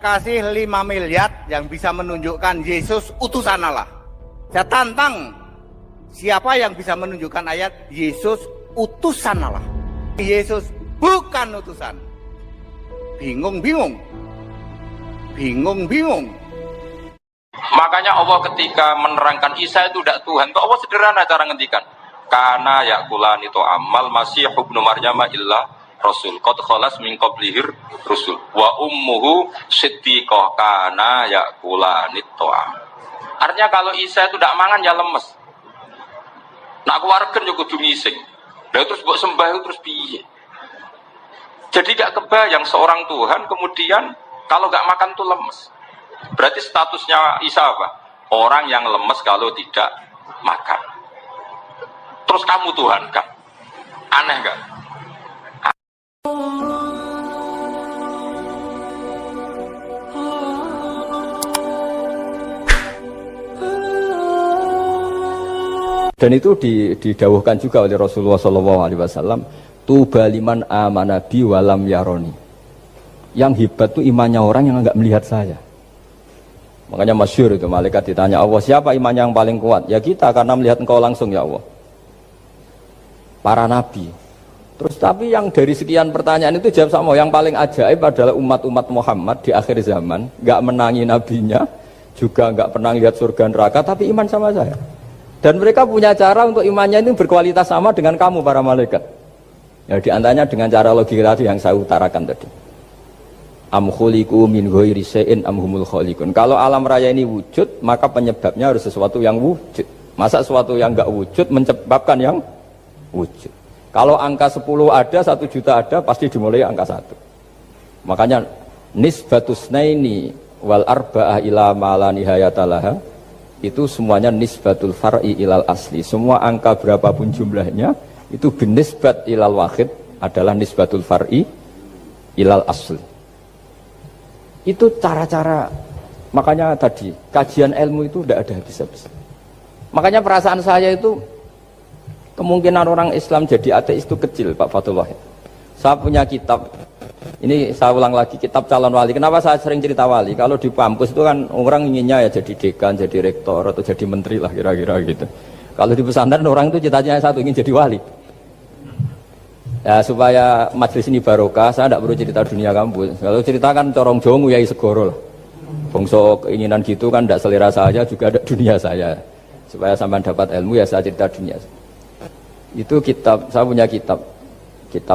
kasih 5 miliar yang bisa menunjukkan Yesus utusan Allah. Saya tantang siapa yang bisa menunjukkan ayat Yesus utusan Allah. Yesus bukan utusan. Bingung-bingung. Makanya Allah ketika menerangkan Isa itu tidak Tuhan, itu Allah sederhana cara ngendikan. Karena yakulan itu amal masih ibnu Maryam illa rasul. Qad khalas min qablihir rusul. Wa ummuhu siddiqah kana yakulan itu amal. Artinya kalau Isa itu tidak mangan ya lemes. Nak keluarga juga kudu ngising. Lah terus mbok sembah terus piye? Jadi gak kebayang seorang Tuhan kemudian kalau gak makan tuh lemes. Berarti statusnya Isa apa? Orang yang lemes kalau tidak makan. Terus kamu Tuhan kan? Aneh kan? Dan itu didawuhkan juga oleh Rasulullah SAW. Tuba liman amanabi walam yaroni. Yang hebat itu imannya orang yang enggak melihat saya. Makanya masyhur itu malaikat ditanya Allah, siapa imannya yang paling kuat? Ya kita, karena melihat engkau langsung ya Allah. Para nabi. Terus tapi yang dari sekian pertanyaan itu jawab sama, yang paling ajaib adalah umat-umat Muhammad di akhir zaman, enggak menangi nabinya, juga enggak pernah lihat surga neraka, tapi iman sama saya. Dan mereka punya cara untuk imannya itu berkualitas sama dengan kamu para malaikat. Ya diantaranya dengan cara logika tadi yang saya utarakan tadi. Am khuliqu min ghairi syai'in am humul khaliqun. Kalau alam raya ini wujud, maka penyebabnya harus sesuatu yang wujud. Masa sesuatu yang enggak wujud menyebabkan yang wujud. Kalau angka 10 ada, 1 juta ada, pasti dimulai angka 1. Makanya nisbatusnaini wal arba'ah ila ma la nihayatalaha, itu semuanya nisbatul far'i ilal asli. Semua angka berapapun jumlahnya itu binisbat ilal wahid adalah nisbatul far'i ilal asli. Itu cara-cara, makanya tadi kajian ilmu itu tidak ada habis-habis. Makanya perasaan saya itu kemungkinan orang Islam jadi ateis itu kecil, Pak Fatullah. Saya punya kitab, ini saya ulang lagi, kitab calon wali. Kenapa saya sering cerita wali? Kalau di kampus itu kan orang inginnya ya jadi dekan, jadi rektor atau jadi menteri lah kira-kira gitu. Kalau di pesantren orang itu cita-citanya satu, ingin jadi wali. Ya supaya majelis ini barokah, saya tidak perlu cerita dunia kampus. Kalau ceritakan corong Jawa nguyai segoro lah. Bongso keinginan gitu kan tidak selera saya, juga ada dunia saya. Supaya sampai dapat ilmu ya saya cerita dunia. Itu kitab, saya punya kitab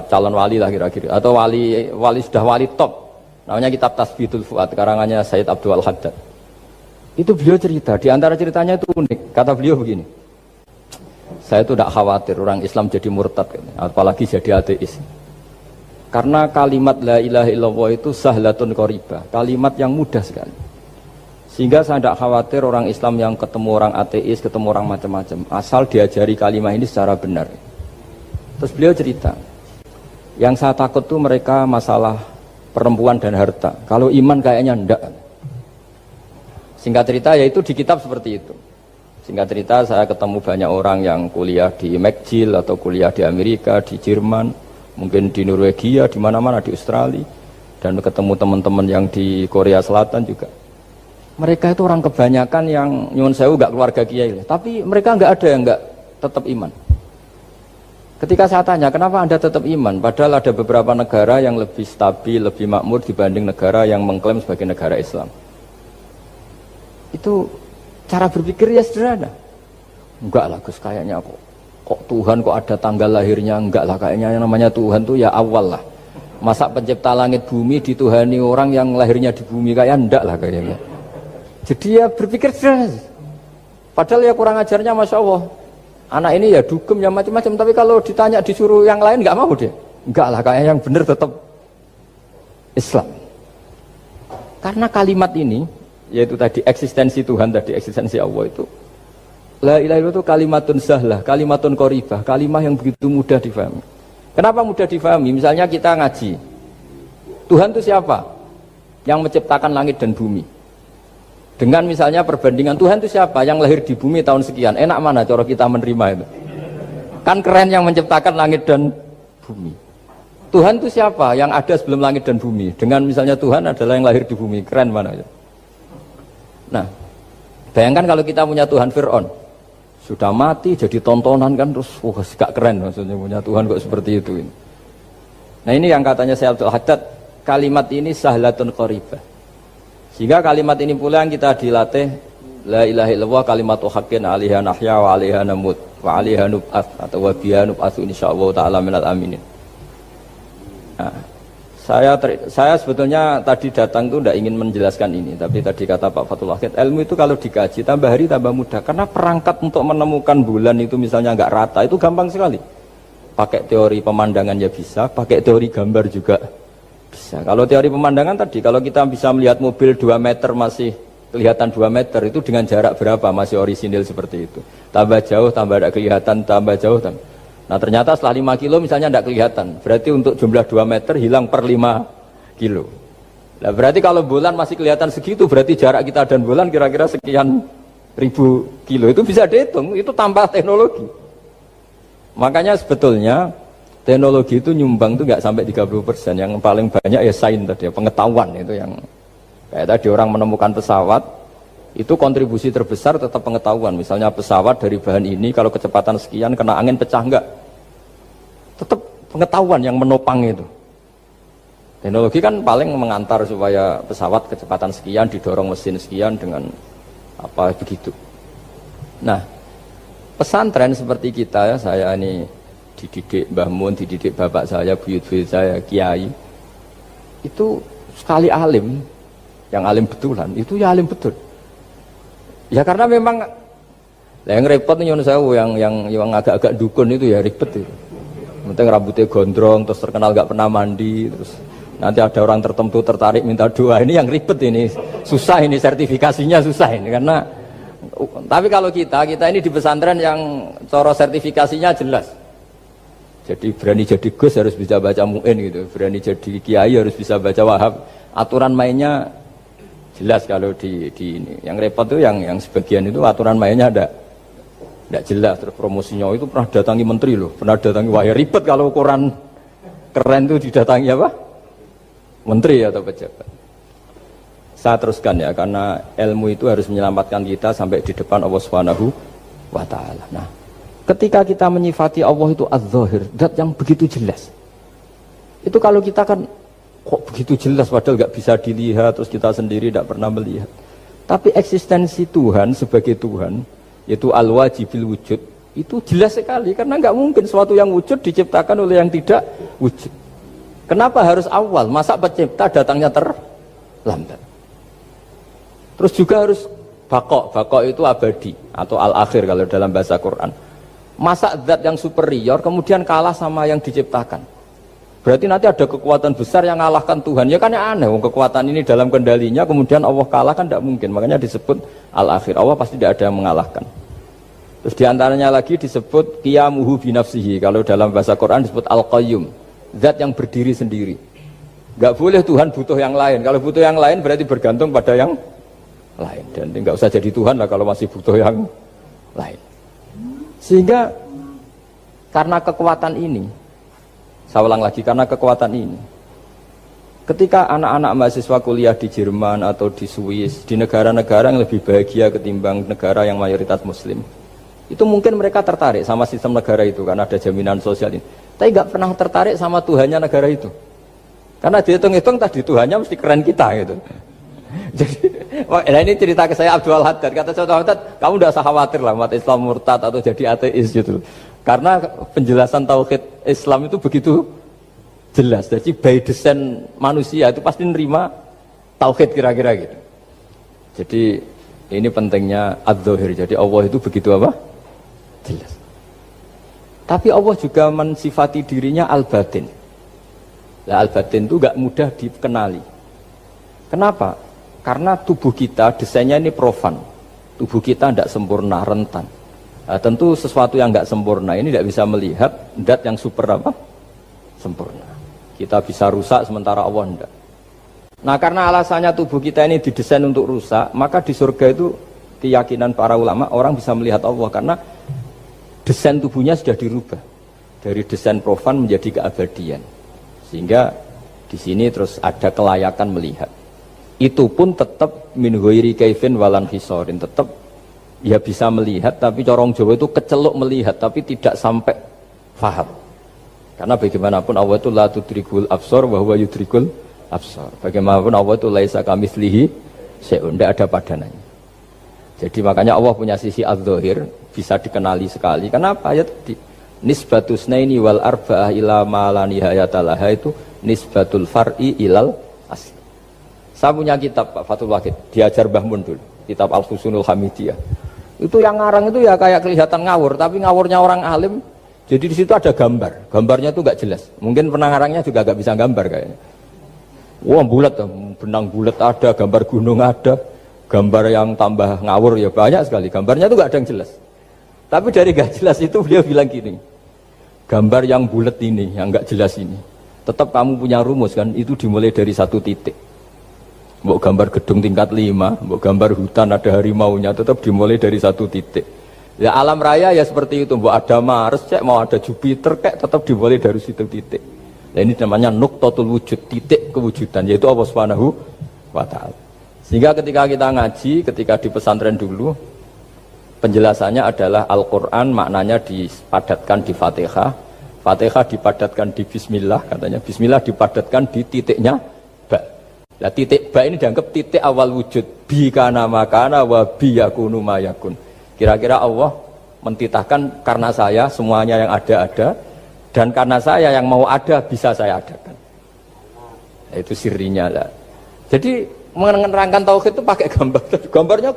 calon wali lah kira-kira. Atau wali sudah wali top. Namanya kitab Tasbihul Fuad, karangannya Sayyid Abdul Al-Haddad. Itu beliau cerita, di antara ceritanya itu unik. Kata beliau begini. Saya itu tidak khawatir orang Islam jadi murtad, apalagi jadi ateis. Karena kalimat la ilaha illallah itu sahlatun qaribah, kalimat yang mudah sekali. Sehingga saya tidak khawatir orang Islam yang ketemu orang ateis, ketemu orang macam-macam, asal diajari kalimat ini secara benar. Terus beliau cerita, yang saya takut tuh mereka masalah perempuan dan harta. Kalau iman kayaknya enggak. Singkat cerita yaitu di kitab seperti itu. Singkat cerita saya ketemu banyak orang yang kuliah di McGill atau kuliah di Amerika, di Jerman, mungkin di Norwegia, di mana-mana, di Australia, dan ketemu teman-teman yang di Korea Selatan juga. Mereka itu orang kebanyakan yang nyuwun sewu enggak keluarga kiai, tapi mereka enggak ada yang enggak tetap iman. Ketika saya tanya, kenapa Anda tetap iman? Padahal ada beberapa negara yang lebih stabil, lebih makmur dibanding negara yang mengklaim sebagai negara Islam. Itu cara berpikir ya sederhana. Enggak lah Gus, kayaknya kok Tuhan kok ada tanggal lahirnya? Enggak lah, kayaknya yang namanya Tuhan tuh ya awal lah. Masa pencipta langit bumi dituhani orang yang lahirnya di bumi, kayak enggak lah kayaknya. Jadi ya berpikir sederhana. Padahal ya kurang ajarnya Masya Allah. Anak ini ya dugem ya macam-macam, tapi kalau ditanya disuruh yang lain enggak mau dia. Enggak lah, kayaknya yang benar tetap Islam. Karena kalimat ini, yaitu tadi eksistensi Tuhan, tadi eksistensi Allah itu la ilaha illallah itu kalimatun sahlah, kalimatun qaribah, kalimah yang begitu mudah difahami. Kenapa mudah difahami? Misalnya kita ngaji, Tuhan itu siapa? Yang menciptakan langit dan bumi. Dengan misalnya perbandingan Tuhan itu siapa? Yang lahir di bumi tahun sekian. Enak mana cara kita menerima itu? Kan keren yang menciptakan langit dan bumi. Tuhan itu siapa? Yang ada sebelum langit dan bumi. Dengan misalnya Tuhan adalah yang lahir di bumi. Keren mana ya? Nah, bayangkan kalau kita punya Tuhan Fir'aun. Sudah mati jadi tontonan kan, terus wah gak keren maksudnya punya Tuhan kok seperti itu. Nah ini yang katanya Syekh Abdul Haddad, kalimat ini sahlatun qaribah. Sehingga kalimat ini pula yang kita dilatih, la ilaha illallah kalimatu haqqin 'alaiha nahya wa 'alaiha namut wa 'alaiha nub'ats atau wa biha nub'atsu insyaallah taala minal aminin. Nah, saya sebetulnya tadi datang itu tidak ingin menjelaskan ini, tapi tadi kata Pak Fathul Wahid, ilmu itu kalau dikaji tambah hari tambah mudah, karena perangkat untuk menemukan bulan itu misalnya nggak rata itu gampang sekali. Pakai teori pemandangan ya bisa, pakai teori gambar juga bisa. Kalau teori pemandangan tadi, kalau kita bisa melihat mobil 2 meter masih kelihatan 2 meter, itu dengan jarak berapa masih orisinil seperti itu. Tambah jauh, tambah tidak kelihatan, tambah jauh, tambah. Nah ternyata setelah 5 kilo misalnya tidak kelihatan, berarti untuk jumlah 2 meter hilang per 5 kilo. Nah berarti kalau bulan masih kelihatan segitu, berarti jarak kita dan bulan kira-kira sekian ribu kilo. Itu bisa dihitung, itu tambah teknologi. Makanya sebetulnya teknologi itu nyumbang itu nggak sampai 30%. Yang paling banyak ya sains tadi, pengetahuan itu yang kayak tadi orang menemukan pesawat, itu kontribusi terbesar tetap pengetahuan. Misalnya pesawat dari bahan ini kalau kecepatan sekian kena angin pecah enggak, tetap pengetahuan yang menopang itu. Teknologi kan paling mengantar supaya pesawat kecepatan sekian didorong mesin sekian dengan apa begitu. Nah pesantren seperti kita ya, saya ini dididik Mbah Mun, dididik bapak saya, buyut-buyut saya, kiai, itu sekali alim, yang alim betulan, itu ya alim betul. Ya karena memang yang repot nih yang agak-agak dukun itu ya ribet itu. Penting rambutnya gondrong, terus terkenal gak pernah mandi, terus nanti ada orang tertentu tertarik minta doa, ini yang ribet ini, susah ini sertifikasinya susah ini karena. Tapi kalau kita ini di pesantren yang coro sertifikasinya jelas. Jadi berani jadi Gus harus bisa baca Mu'in gitu, berani jadi Kiai harus bisa baca Wahab. Aturan mainnya jelas kalau di ini. Yang repot tuh yang sebagian itu aturan mainnya tidak jelas. Terus promosinya itu pernah datangi menteri loh, pernah datangi, wah ya ribet kalau ukuran keren tuh didatangi apa? Menteri atau pejabat. Saya teruskan ya, karena ilmu itu harus menyelamatkan kita sampai di depan Allah Subhanahu wa Ta'ala. Nah, ketika kita menyifati Allah itu az-zahir, zat yang begitu jelas. Itu kalau kita kan kok begitu jelas padahal nggak bisa dilihat, terus kita sendiri tidak pernah melihat. Tapi eksistensi Tuhan sebagai Tuhan, yaitu al-wajibil wujud, itu jelas sekali karena nggak mungkin suatu yang wujud diciptakan oleh yang tidak wujud. Kenapa harus awal? Masa pencipta datangnya terlambat? Terus juga harus bakok itu abadi atau al-akhir kalau dalam bahasa Quran. Masa zat yang superior kemudian kalah sama yang diciptakan? Berarti nanti ada kekuatan besar yang mengalahkan Tuhan. Ya kan ya aneh, kekuatan ini dalam kendalinya kemudian Allah kalah kan tidak mungkin. Makanya disebut al-akhir. Allah pasti tidak ada yang mengalahkan. Terus diantaranya lagi disebut qiyamuhu binafsihi. Kalau dalam bahasa Quran disebut al-qayyum, zat yang berdiri sendiri. Gak boleh Tuhan butuh yang lain. Kalau butuh yang lain berarti bergantung pada yang lain, dan nggak usah jadi Tuhan lah kalau masih butuh yang lain. Sehingga karena kekuatan ini, saya ulang lagi, karena kekuatan ini, ketika anak-anak mahasiswa kuliah di Jerman atau di Swiss, di negara-negara yang lebih bahagia ketimbang negara yang mayoritas Muslim, itu mungkin mereka tertarik sama sistem negara itu karena ada jaminan sosial ini. Tapi nggak pernah tertarik sama Tuhannya negara itu, karena dihitung-hitung tadi Tuhannya mesti keren kita gitu. Jadi, nah ini cerita ke saya Abdul Haddad. Kata saya Abdul Haddad, kamu tidak usah khawatir lah umat Islam murtad atau jadi ateis gitu. Karena penjelasan tauhid Islam itu begitu jelas. Jadi by design manusia itu pasti nerima tauhid kira-kira gitu. Jadi ini pentingnya adz-dzahir. Jadi Allah itu begitu apa? Jelas. Tapi Allah juga mensifati dirinya al-batin. Nah, al-batin itu gak mudah dikenali. Kenapa? Karena tubuh kita desainnya ini profan, tubuh kita tidak sempurna, rentan. Nah, tentu sesuatu yang tidak sempurna ini tidak bisa melihat zat yang super apa? Sempurna. Kita bisa rusak sementara Allah tidak. Nah karena alasannya tubuh kita ini didesain untuk rusak, maka di surga itu keyakinan para ulama orang bisa melihat Allah karena desain tubuhnya sudah dirubah dari desain profan menjadi keabadian. Sehingga di sini terus ada kelayakan melihat. Itu pun tetap min ghairi kaifin walan hisorin, tetap ya bisa melihat, tapi corong Jawa itu keceluk melihat tapi tidak sampai faham. Karena bagaimanapun Allah itu la tudrikul absar wa huwa yudrikul absar. Bagaimanapun Allah itu laisa kamitslihi syai'un, tidak ada padanannya. Jadi makanya Allah punya sisi adz-dzahir bisa dikenali sekali. Kenapa? Ya tadi nisbatus naini wal arba'ah ila ma la nihayata laha itu nisbatul far'i ilal asli. Saya punya kitab Pak Fathul Wahid, diajar Mbah Mun dulu, kitab Al-Husunul Hamidiyah. Itu yang ngarang itu ya kayak kelihatan ngawur, tapi ngawurnya orang alim. Jadi di situ ada gambar, gambarnya itu nggak jelas. Mungkin penangarangnya juga nggak bisa gambar kayaknya. Wah bulat, benang bulat ada, gambar gunung ada, gambar yang tambah ngawur ya banyak sekali. Gambarnya itu nggak ada yang jelas. Tapi dari nggak jelas itu beliau bilang gini, gambar yang bulat ini, yang nggak jelas ini, tetap kamu punya rumus kan? Itu dimulai dari satu titik. Mau gambar gedung tingkat 5, mau gambar hutan ada harimaunya, tetap dimulai dari satu titik. Ya alam raya ya seperti itu, mau ada Mars, cek mau ada Jupiter, kayak tetap dimulai dari situ titik. Nah ini namanya nuqtatul wujud, titik kewujudan, yaitu Allah Subhanahu wa ta'ala. Sehingga ketika kita ngaji, ketika di pesantren dulu, penjelasannya adalah Al-Quran maknanya dipadatkan di Fatihah, Fatihah dipadatkan di Bismillah, katanya Bismillah dipadatkan di titiknya ba. Nah titik ba ini dianggap titik awal wujud, bi kana makana wa bi yakunu mayakun. Kira-kira Allah mentitahkan karena saya semuanya yang ada, dan karena saya yang mau ada bisa saya adakan. Nah, itu sirinya lah. Jadi menerangkan tauhid itu pakai gambar. Gambarnya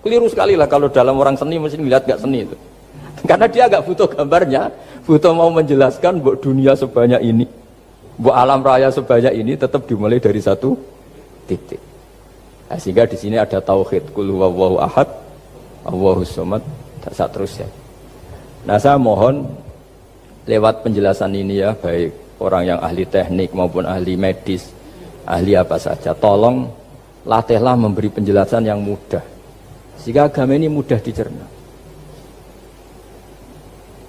keliru sekali lah kalau dalam orang seni mesti melihat gak seni itu. Karena dia gak butuh gambarnya, butuh mau menjelaskan buat dunia sebanyak ini, buat alam raya sebanyak ini tetap dimulai dari satu titik. Nah, sehingga di sini ada tauhid qul huwallahu ahad, Allahus samad, dan seterusnya. Nah, saya mohon lewat penjelasan ini ya, baik orang yang ahli teknik maupun ahli medis, ahli apa saja, tolong latihlah memberi penjelasan yang mudah sehingga agama ini mudah dicerna.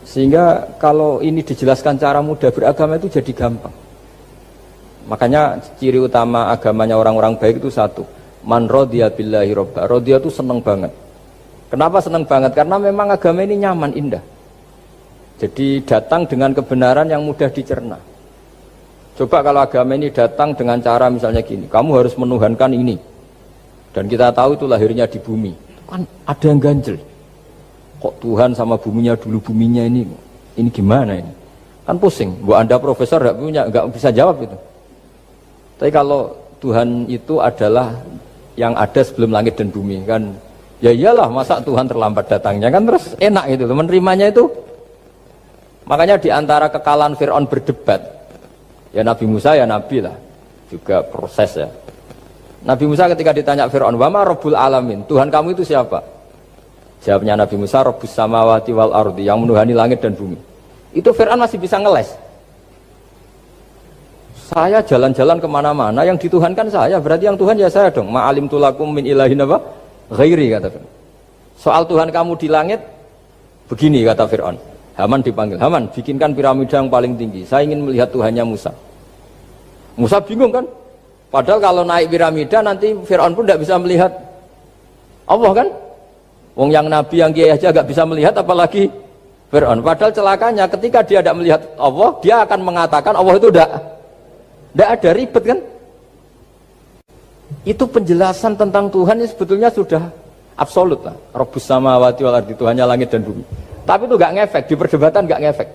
Sehingga kalau ini dijelaskan cara mudah beragama itu jadi gampang. Makanya ciri utama agamanya orang-orang baik itu satu, man radiya billahi robba. Radiya itu seneng banget. Kenapa seneng banget? Karena memang agama ini nyaman, indah. Jadi datang dengan kebenaran yang mudah dicerna. Coba kalau agama ini datang dengan cara misalnya gini, kamu harus menuhankan ini, dan kita tahu itu lahirnya di bumi, kan ada yang ganjel. Kok Tuhan sama buminya dulu, buminya ini gimana ini? Kan pusing. Buat Anda profesor nggak bisa jawab itu. Tapi kalau Tuhan itu adalah yang ada sebelum langit dan bumi, kan ya iyalah, masa Tuhan terlambat datangnya, kan terus enak itu menerimanya itu. Makanya diantara kekalahan Fir'aun berdebat, ya Nabi Musa ya Nabi lah, juga proses ya. Nabi Musa ketika ditanya Fir'aun, wama Rabbul Alamin, Tuhan kamu itu siapa? Jawabnya Nabi Musa, Rabbus samawati wal ardi, yang menuhani langit dan bumi. Itu Fir'aun masih bisa ngeles. Saya jalan-jalan kemana-mana, yang dituhankan saya, berarti yang Tuhan ya saya dong. Ma'alim tulakum min ilahin apa? Ghairi, kata Fir'aun. Soal Tuhan kamu di langit, begini kata Fir'aun. Haman dipanggil, Haman bikinkan piramida yang paling tinggi, saya ingin melihat Tuhannya Musa. Musa bingung kan? Padahal kalau naik piramida nanti Fir'aun pun tidak bisa melihat Allah kan? Wong yang Nabi yang kiai aja gak bisa melihat, apalagi Fir'aun. Padahal celakanya ketika dia tidak melihat Allah, dia akan mengatakan Allah itu tidak ada, ribet kan? Itu penjelasan tentang Tuhan ini sebetulnya sudah absolut lah. Rabbus samawati wal ardi, Tuhannya langit dan bumi. Tapi itu gak ngefek, di perdebatan gak ngefek.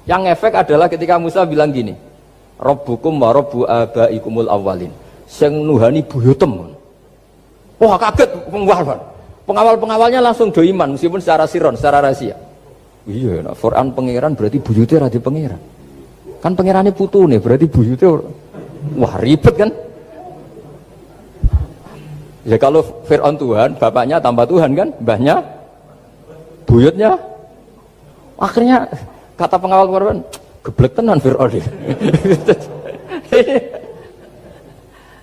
Yang ngefek adalah ketika Musa bilang gini, Rabbukum wa rabbu abaikumul awwalin, sing nuhani buyutem. Wah kaget pengawal-pengawalnya langsung do iman meskipun secara siron, secara rahasia. Iya, nah, Quran pangeran berarti buyutnya radi pangeran. Kan pangerannya putu nih, berarti buyutnya wah ribet kan? Ya kalau Fir'aun Tuhan, bapaknya tambah Tuhan kan, mbahnya, buyutnya. Akhirnya kata pengawal Quran, geblek tenan Fir'aun.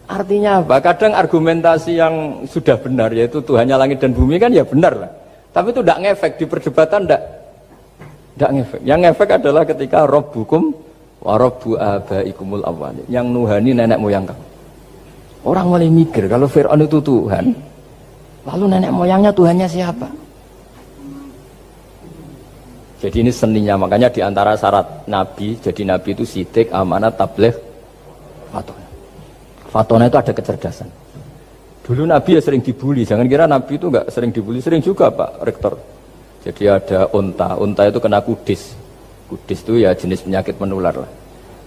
Artinya apa? Kadang argumentasi yang sudah benar, yaitu Tuhannya langit dan bumi kan ya benar lah. Tapi itu tidak ngefek, di perdebatan tidak ngefek. Yang ngefek adalah ketika Rabbukum wa rabbu abaikumul awwalin, yang nuhani nenek moyang kamu. Orang mulai mikir kalau Fir'aun itu Tuhan, lalu nenek moyangnya Tuhannya siapa? Jadi ini seninya, makanya diantara syarat Nabi, jadi Nabi itu sidik, amanat, tabligh, fatona. Fatona itu ada kecerdasan. Dulu Nabi ya sering dibully, jangan kira Nabi itu enggak sering dibully, sering juga Pak Rektor. Jadi ada unta itu kena kudis. Kudis itu ya jenis penyakit menular lah.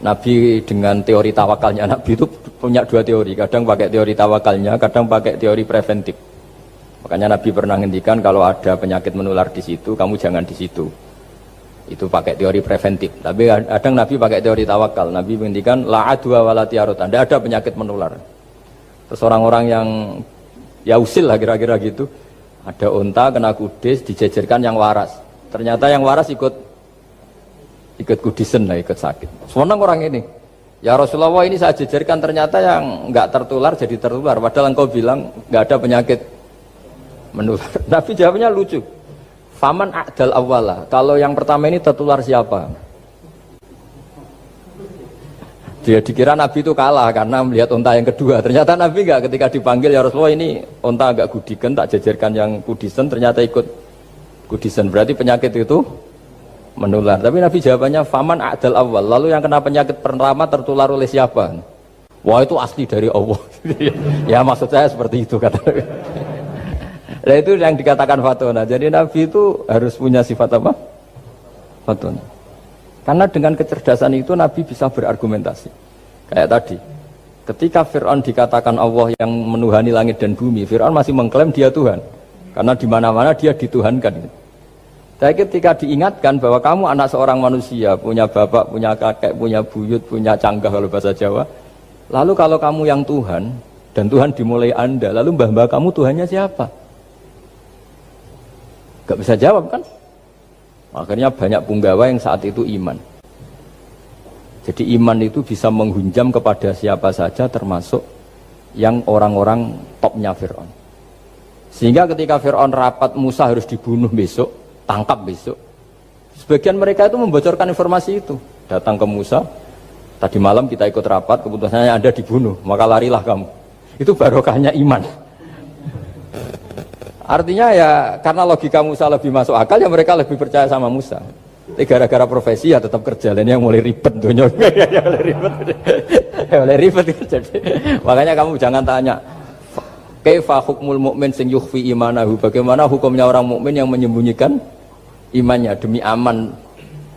Nabi dengan teori tawakalnya, Nabi itu punya dua teori, kadang pakai teori tawakalnya, kadang pakai teori preventif. Makanya Nabi pernah ngendikan kalau ada penyakit menular di situ, kamu jangan di situ. Itu pakai teori preventif. Tapi kadang Nabi pakai teori tawakal. Nabi menghentikan la adwa wala tiarut. Tidak ada penyakit menular. Terus orang-orang yang ya usil lah kira-kira gitu. Ada unta kena kudis dijejerkan yang waras. Ternyata yang waras ikut kudisen lah, ikut sakit. Senang orang ini. Ya Rasulullah, ini saya jejerkan, ternyata yang enggak tertular jadi tertular. Padahal engkau bilang enggak ada penyakit menular. Nabi jawabnya lucu. Faman a'dal awwala, kalau yang pertama ini tertular siapa? Dia dikira Nabi itu kalah karena melihat unta yang kedua. Ternyata Nabi enggak, ketika dipanggil ya Rasulullah ini unta agak gudikan, tak jejerkan yang kudisen, ternyata ikut kudisen. Berarti penyakit itu menular. Tapi Nabi jawabannya faman a'dal awwal, lalu yang kena penyakit pertama tertular oleh siapa? Wah itu asli dari Allah. Ya maksud saya seperti itu kata. Nah itu yang dikatakan fatona. Jadi Nabi itu harus punya sifat apa? Fatona. Karena dengan kecerdasan itu Nabi bisa berargumentasi. Kayak tadi, ketika Fir'aun dikatakan Allah yang menuhani langit dan bumi, Fir'aun masih mengklaim dia Tuhan. Karena di mana-mana dia dituhankan. Tapi ketika diingatkan bahwa kamu anak seorang manusia, punya bapak, punya kakek, punya buyut, punya canggah kalau bahasa Jawa. Lalu kalau kamu yang Tuhan, dan Tuhan dimulai Anda, lalu mbah-mbah kamu Tuhannya siapa? Gak bisa jawab kan? Akhirnya banyak punggawa yang saat itu iman. Jadi iman itu bisa menghunjam kepada siapa saja, termasuk yang orang-orang topnya Fir'aun. Sehingga ketika Fir'aun rapat Musa harus dibunuh besok, tangkap besok, sebagian mereka itu membocorkan informasi itu. Datang ke Musa, tadi malam kita ikut rapat, keputusannya Anda dibunuh, maka larilah kamu. Itu barokahnya iman. Artinya ya karena logika Musa lebih masuk akal, ya mereka lebih percaya sama Musa. Tapi gara-gara profesi ya tetap kerja, dan yang mulai ribet tuh ya mulai ribet jadi. Makanya kamu jangan tanya kaifa hukmul mukmin sing yukhfi imanahu, bagaimana hukumnya orang mukmin yang menyembunyikan imannya demi aman.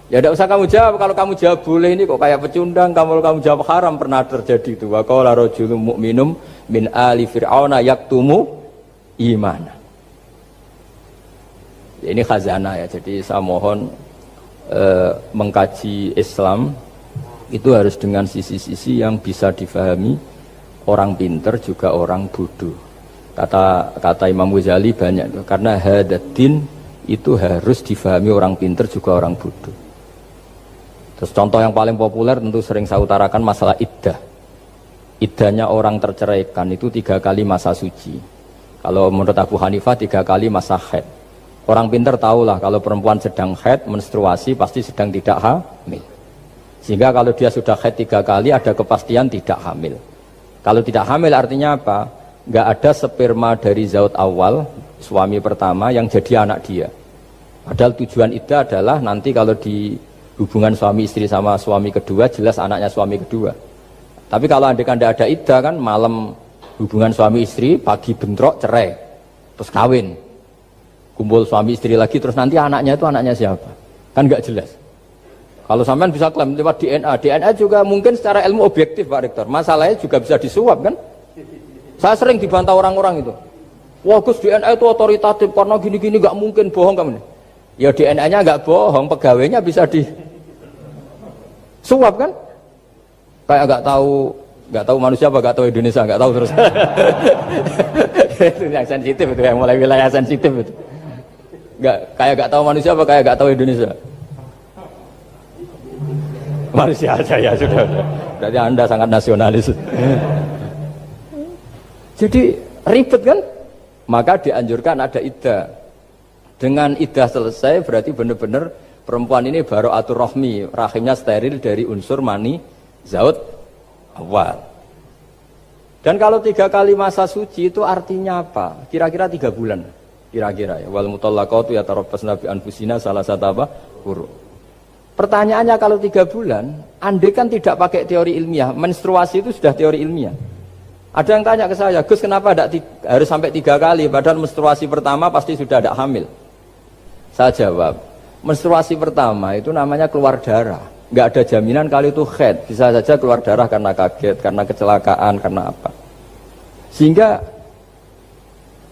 Ya tidak usah kamu jawab. Kalau kamu jawab boleh, ini kok kayak pecundang. Kalau kamu jawab haram, pernah terjadi itu. Wa qala rajulun mu'minum min ali fir'auna yaktumu imana. Ini khazanah ya, jadi saya mohon mengkaji Islam itu harus dengan sisi-sisi yang bisa difahami orang pinter juga orang bodoh. Kata Imam Ghazali banyak, karena hadatin itu harus difahami orang pinter juga orang bodoh. Terus contoh yang paling populer tentu sering saya utarakan masalah iddah. Iddahnya orang terceraikan itu 3 kali masa suci. Kalau menurut Abu Hanifah 3 kali masa haid. Orang pinter tahulah kalau perempuan sedang haid, menstruasi pasti sedang tidak hamil. Sehingga kalau dia sudah haid 3 kali ada kepastian tidak hamil. Kalau tidak hamil artinya apa? Nggak ada sperma dari zaut awal, suami pertama yang jadi anak dia. Padahal tujuan iddah adalah nanti kalau di hubungan suami istri sama suami kedua, jelas anaknya suami kedua. Tapi kalau andai kan tidak ada iddah kan, malam hubungan suami istri, pagi bentrok cerai, terus kawin. Kumpul suami istri lagi, terus nanti anaknya itu anaknya siapa? Kan nggak jelas. Kalau sampean bisa klaim lewat DNA, DNA juga mungkin secara ilmu objektif Pak Rektor. Masalahnya juga bisa disuap kan? Saya sering dibantah orang-orang itu. Wah Gus, DNA itu otoritatif karena gini-gini, nggak mungkin, bohong kamu. Ya DNA-nya nggak bohong, pegawainya bisa disuap kan? Kayak nggak tahu manusia apa, nggak tahu Indonesia, nggak tahu terus. Itu yang sensitif itu, yang mulai wilayah sensitif itu. Kayak tahu manusia apa kayak tahu Indonesia? Manusia aja ya sudah. Berarti Anda sangat nasionalis. Jadi ribet kan? Maka dianjurkan ada iddah. Dengan iddah selesai berarti benar-benar perempuan ini bara'atur rahmi, rahimnya steril dari unsur mani zaut awal. Dan kalau 3 kali masa suci itu artinya apa? Kira-kira 3 bulan. Kira-kira ya. Wal mutallaqatu yatarabbasna bi anfusina salah satu apa? Quru. Pertanyaannya kalau 3 bulan, andai kan tidak pakai teori ilmiah, menstruasi itu sudah teori ilmiah. Ada yang tanya ke saya, Gus kenapa harus sampai 3 kali, padahal menstruasi pertama pasti sudah ada hamil. Saya jawab, menstruasi pertama itu namanya keluar darah. Nggak ada jaminan kali itu haid, bisa saja keluar darah karena kaget, karena kecelakaan, karena apa. Sehingga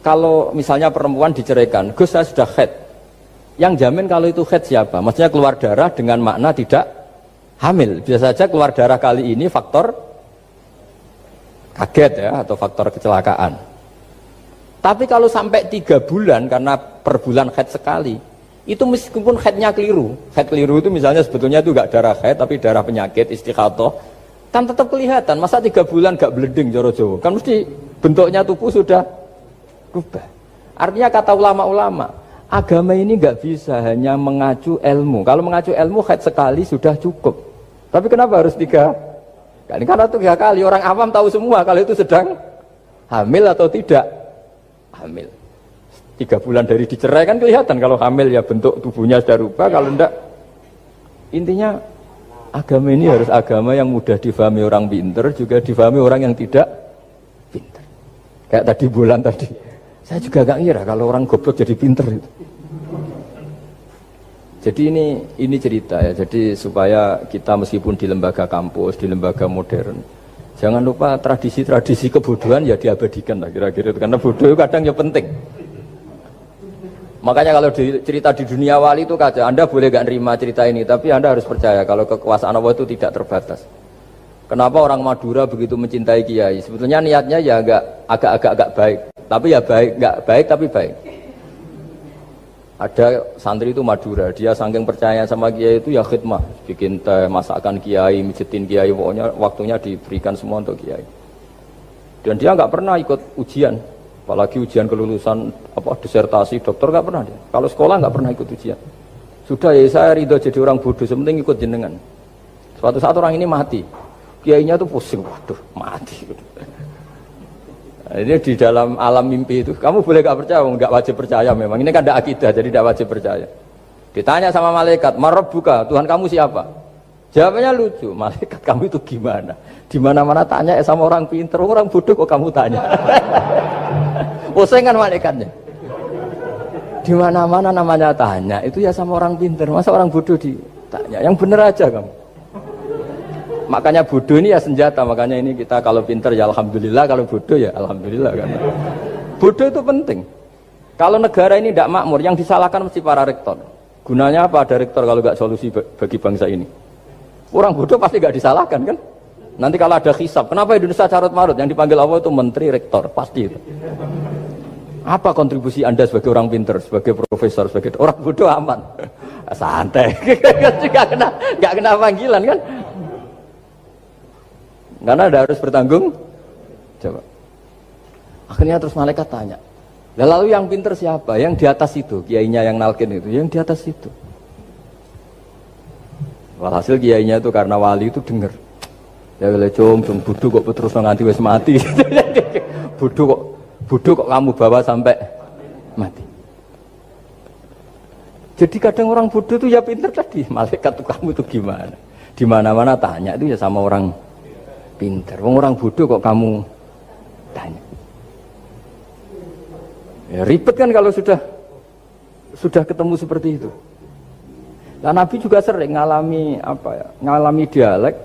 kalau misalnya perempuan diceraikan, Gus saya sudah haid, yang jamin kalau itu haid siapa? Maksudnya keluar darah dengan makna tidak hamil. Bisa saja keluar darah kali ini faktor kaget ya, atau faktor kecelakaan. Tapi kalau sampai 3 bulan, karena per bulan haid sekali, itu meskipun haidnya keliru, haid keliru itu misalnya sebetulnya itu enggak darah haid tapi darah penyakit istikhadah, kan tetap kelihatan. Masa 3 bulan enggak bleeding joro Jawa, kan mesti bentuknya tubuh sudah berubah. Artinya kata ulama-ulama, agama ini enggak bisa hanya mengacu ilmu. Kalau mengacu ilmu haid sekali sudah cukup. Tapi kenapa harus 3 kali? Karena 3 kali orang awam tahu semua kalau itu sedang hamil atau tidak hamil. 3 bulan dari dicerai kan kelihatan kalau hamil ya bentuk tubuhnya sudah rubah, kalau enggak. Intinya agama ini harus agama yang mudah difahami orang pinter, juga difahami orang yang tidak pinter. Kayak tadi bulan tadi, saya juga gak ngira kalau orang goblok jadi pinter itu. Jadi ini cerita ya, jadi supaya kita meskipun di lembaga kampus, di lembaga modern, jangan lupa tradisi-tradisi kebodohan ya diabadikan lah kira-kira itu, karena bodoh itu kadang ya penting. Makanya kalau cerita di dunia wali itu kaca, Anda boleh gak nerima cerita ini, tapi Anda harus percaya kalau kekuasaan Allah itu tidak terbatas. Kenapa orang Madura begitu mencintai kiai? Sebetulnya niatnya ya agak baik, tapi ya nggak baik tapi baik. Ada santri itu Madura, dia saking percaya sama kiai itu ya khidmah, bikin teh, masakan kiai, mijitin kiai, pokoknya waktunya diberikan semua untuk kiai. Dan dia nggak pernah ikut ujian. Apalagi ujian kelulusan disertasi dokter nggak pernah dia. Kalau sekolah nggak pernah ikut ujian. Sudah ya saya ridho jadi orang bodoh, sementing ikut jenengan. Suatu saat orang ini mati, kiainya tuh pusing, waduh mati. Nah, ini di dalam alam mimpi itu, kamu boleh nggak percaya, nggak wajib percaya memang. Ini kan ada akidah, jadi tidak wajib percaya. Ditanya sama malaikat, Marabbuka, Tuhan kamu siapa? Jawabannya lucu, malaikat kamu itu gimana? Di mana-mana tanya sama orang pinter, orang bodoh kok kamu tanya? Pusing kan malaikatnya. Di mana-mana namanya tanya, itu ya sama orang pinter. Masa orang bodoh ditanya? Yang bener aja kamu. Makanya bodoh ini ya senjata. Makanya ini kita kalau pinter ya alhamdulillah, kalau bodoh ya alhamdulillah kan. Bodoh itu penting. Kalau negara ini tidak makmur, yang disalahkan mesti para rektor. Gunanya apa ada rektor kalau nggak solusi bagi bangsa ini? Orang bodoh pasti nggak disalahkan kan? Nanti kalau ada hisab, kenapa Indonesia carut marut? Yang dipanggil Allah itu menteri, rektor, pasti itu. Apa kontribusi Anda sebagai orang pinter, sebagai profesor, sebagai orang bodoh aman? Santai, nggak kena panggilan kan? Karena Anda harus bertanggung jawab. Akhirnya terus malaikat tanya, lalu yang pinter siapa? Yang di atas itu, kiainya yang nalkin itu, yang di atas itu. Walhasil kiainya itu karena wali itu dengar. Ya boleh cung bodoh kok terus nganti wis mati. bodoh kok kamu bawa sampai mati. Jadi kadang orang bodoh itu ya pinter tadi. Malaikat tuh kamu tuh gimana? Di mana-mana tanya itu ya sama orang pinter. Orang bodoh kok kamu tanya. Ya ribet kan kalau sudah ketemu seperti itu. Nah, Nabi juga sering ngalami dialek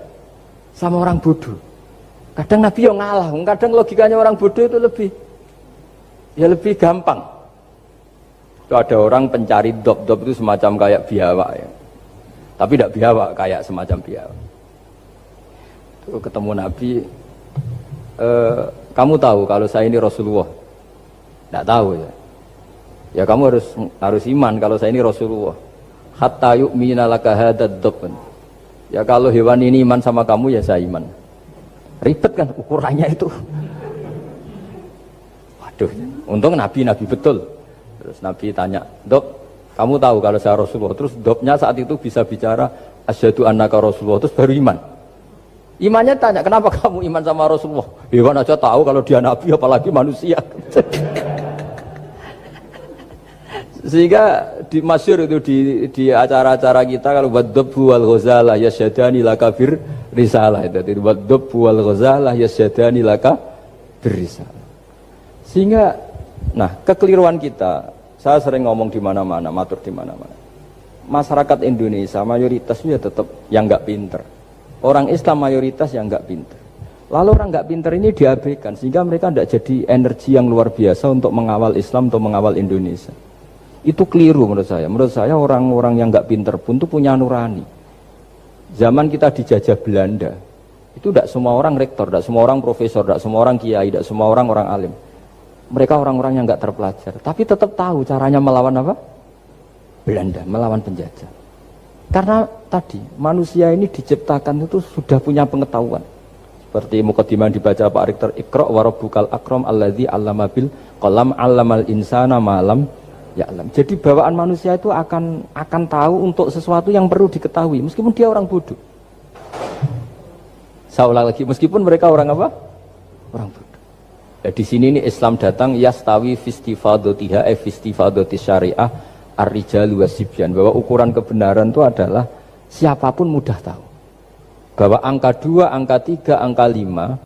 sama orang bodoh. Kadang Nabi yang ngalah, kadang logikanya orang bodoh itu lebih gampang. Itu ada orang pencari dop itu semacam kayak biawak ya. Tapi tidak biawak, kayak semacam biawak. Itu ketemu Nabi, kamu tahu kalau saya ini Rasulullah? Tidak tahu ya. Ya kamu harus iman kalau saya ini Rasulullah. Hatta yu'mina laka hadad dhabban. Ya kalau hewan ini iman sama kamu ya saya iman. Ribet kan ukurannya itu. Waduh, untung Nabi betul. Terus Nabi tanya, "Dok, Kamu tahu kalau saya Rasulullah, terus dobnya saat itu bisa bicara asyhadu annaka Rasulullah, terus baru iman. Imannya tanya, kenapa kamu iman sama Rasulullah? Ya kan aja tahu kalau dia nabi apalagi manusia. Sehingga di masyhur itu di acara-acara kita kalau wadhabbu wal ghazalah yasyadani laka bir risalah itu wadhabbu wal ghazalah yasyadani laka bir risalah. Sehingga nah, kekeliruan kita, saya sering ngomong di mana-mana, matur di mana-mana. Masyarakat Indonesia mayoritasnya tetap yang enggak pinter. Orang Islam mayoritas yang enggak pinter. Lalu orang enggak pinter ini diabaikan sehingga mereka tidak jadi energi yang luar biasa untuk mengawal Islam atau mengawal Indonesia. Itu keliru menurut saya. Menurut saya orang-orang yang nggak pinter pun tuh punya nurani. Zaman kita dijajah Belanda, itu tidak semua orang rektor, tidak semua orang profesor, tidak semua orang kiai, tidak semua orang alim. Mereka orang-orang yang nggak terpelajar, tapi tetap tahu caranya melawan apa? Belanda, melawan penjajah. Karena tadi manusia ini diciptakan itu sudah punya pengetahuan. Seperti mukadimah dibaca Pak Rektor, Iqra wa rabbukal akram alladzi 'allama bil qalam 'allamal insana ma lam ya alam. Jadi bawaan manusia itu akan tahu untuk sesuatu yang perlu diketahui meskipun dia orang bodoh. Saya ulang lagi, meskipun mereka orang apa? Orang bodoh. Di sini ini Islam datang yastawi fistifadatiha fistifadati syariah ar-rijalu wasibyan, bahwa ukuran kebenaran itu adalah siapapun mudah tahu. Bahwa angka 2, angka 3, angka 5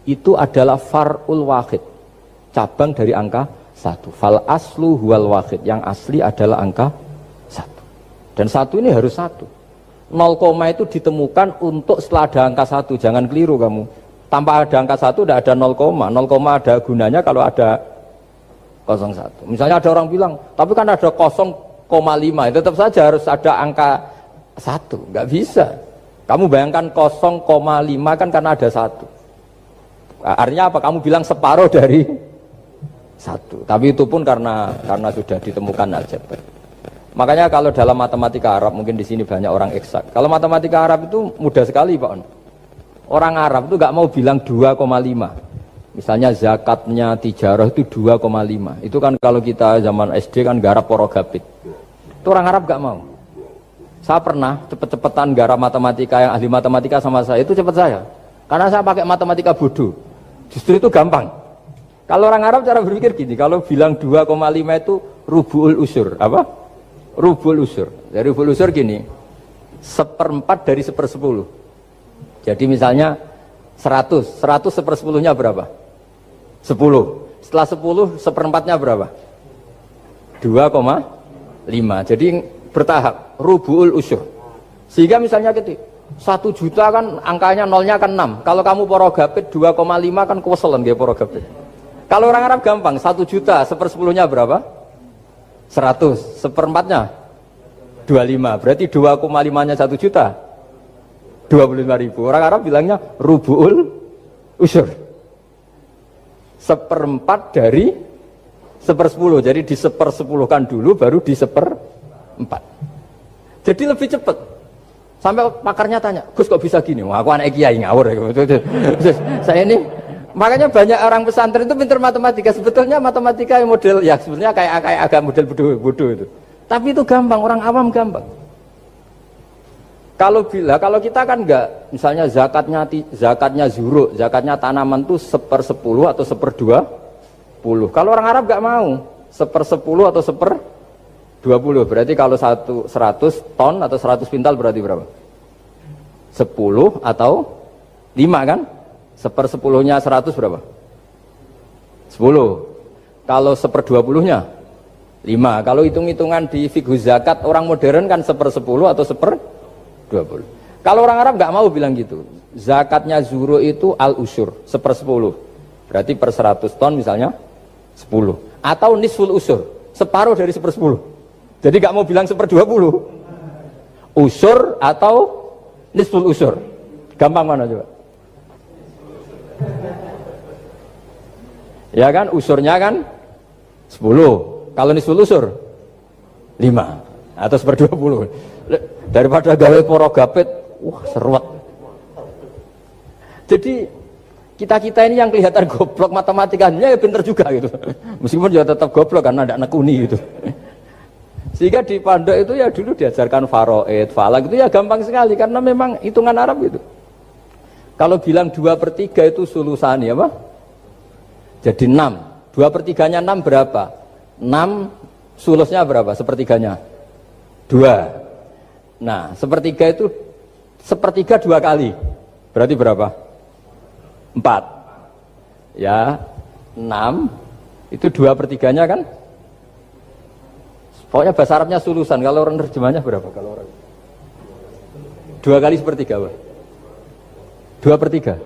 itu adalah far'ul wahid, cabang dari angka 1. Fal aslu huwal wahid, yang asli adalah angka 1. Dan 1 ini harus 1. 0, itu ditemukan untuk setelah ada angka 1. Jangan keliru kamu. Tanpa ada angka 1 tidak ada 0, 0, ada gunanya kalau ada 01. Misalnya ada orang bilang, tapi kan ada 0,5, tetap saja harus ada angka 1. Nggak bisa. Kamu bayangkan 0,5 kan karena ada 1. Artinya apa? Kamu bilang separuh dari 1, tapi itu pun karena sudah ditemukan aljabar. Makanya kalau dalam matematika Arab, mungkin di sini banyak orang eksak. Kalau matematika Arab itu mudah sekali, Pak. Orang Arab itu nggak mau bilang 2,5. Misalnya zakatnya tijarah itu 2,5. Itu kan kalau kita zaman SD kan garap porogapit. Itu orang Arab nggak mau. Saya pernah cepet-cepetan garap matematika, yang ahli matematika sama saya itu cepet saya. Karena saya pakai matematika bodoh. Justru itu gampang. Kalau orang Arab cara berpikir gini, kalau bilang 2,5 itu rubu'ul usur, apa? Rubu'ul usur. Dari rubu'ul usur gini, 1/4 dari 1/10. Jadi misalnya 100 1/10-nya berapa? 10. Setelah 10, 1/4-nya berapa? 2,5. Jadi bertahap, rubu'ul usur. Sehingga misalnya gitu, 1 juta kan angkanya nolnya kan 6. Kalau kamu porogapit 2,5 kan keweselan kayak porogapit. Kalau orang Arab gampang, 1 juta, 1/10-nya berapa? 100, 1/4-nya 25, berarti 2,5-nya 1 juta, 25.000. Orang Arab bilangnya rubu'ul usur. 1/4 dari 1/10, jadi di 1/10-kan dulu, baru di 1/4. Jadi lebih cepat. Sampai pakarnya tanya, Gus kok bisa gini? Wah, aku anak kiai ngawur. Saya ini, makanya banyak orang pesantren itu pintar matematika. Sebetulnya matematika yang model, ya sebenarnya kayak agak model bodoh itu. Tapi itu gampang, orang awam gampang. Kalau kita kan enggak, misalnya zakatnya zuruk, zakatnya tanaman itu 1/10 atau 1/20. Kalau orang Arab enggak mau 1/10 atau 1/20. Berarti kalau 100 ton atau 100 pintal berarti berapa? 10 atau 5 kan? 1/10-nya 100 berapa? 10. Kalau 1/20-nya 5. Kalau hitung-hitungan di fikih zakat orang modern kan 1/10 atau 1/20. Kalau orang Arab nggak mau bilang gitu. Zakatnya zuru itu al-usur 1/10. Berarti per 100 ton misalnya 10. Atau nisful usur, separuh dari 1/10. Jadi nggak mau bilang 1/20. Usur atau nisful usur. Gampang mana coba? Ya kan, usurnya kan 10. Kalau nisful usur 5 atau 1/20. Daripada gawe porogapit, wah seruat. Jadi kita ini yang kelihatan goblok matematikanya ya pinter juga gitu. Meskipun juga tetap goblok karena tidak nekuni gitu. Sehingga di pondok itu ya dulu diajarkan faraid, falak itu ya gampang sekali karena memang hitungan Arab itu. Kalau bilang 2/3 itu sulusani apa? Jadi 6. 2/3-nya 6 berapa? 6 sulusnya berapa? Sepertiganya 2. Nah, sepertiga itu sepertiga 2 kali. Berarti berapa? 4. Ya, 6 itu 2/3-nya kan? Pokoknya bahasa Arabnya sulusan. Kalau orang terjemahnya berapa? Kalau orang 2 kali sepertiga, Pak. 2/3.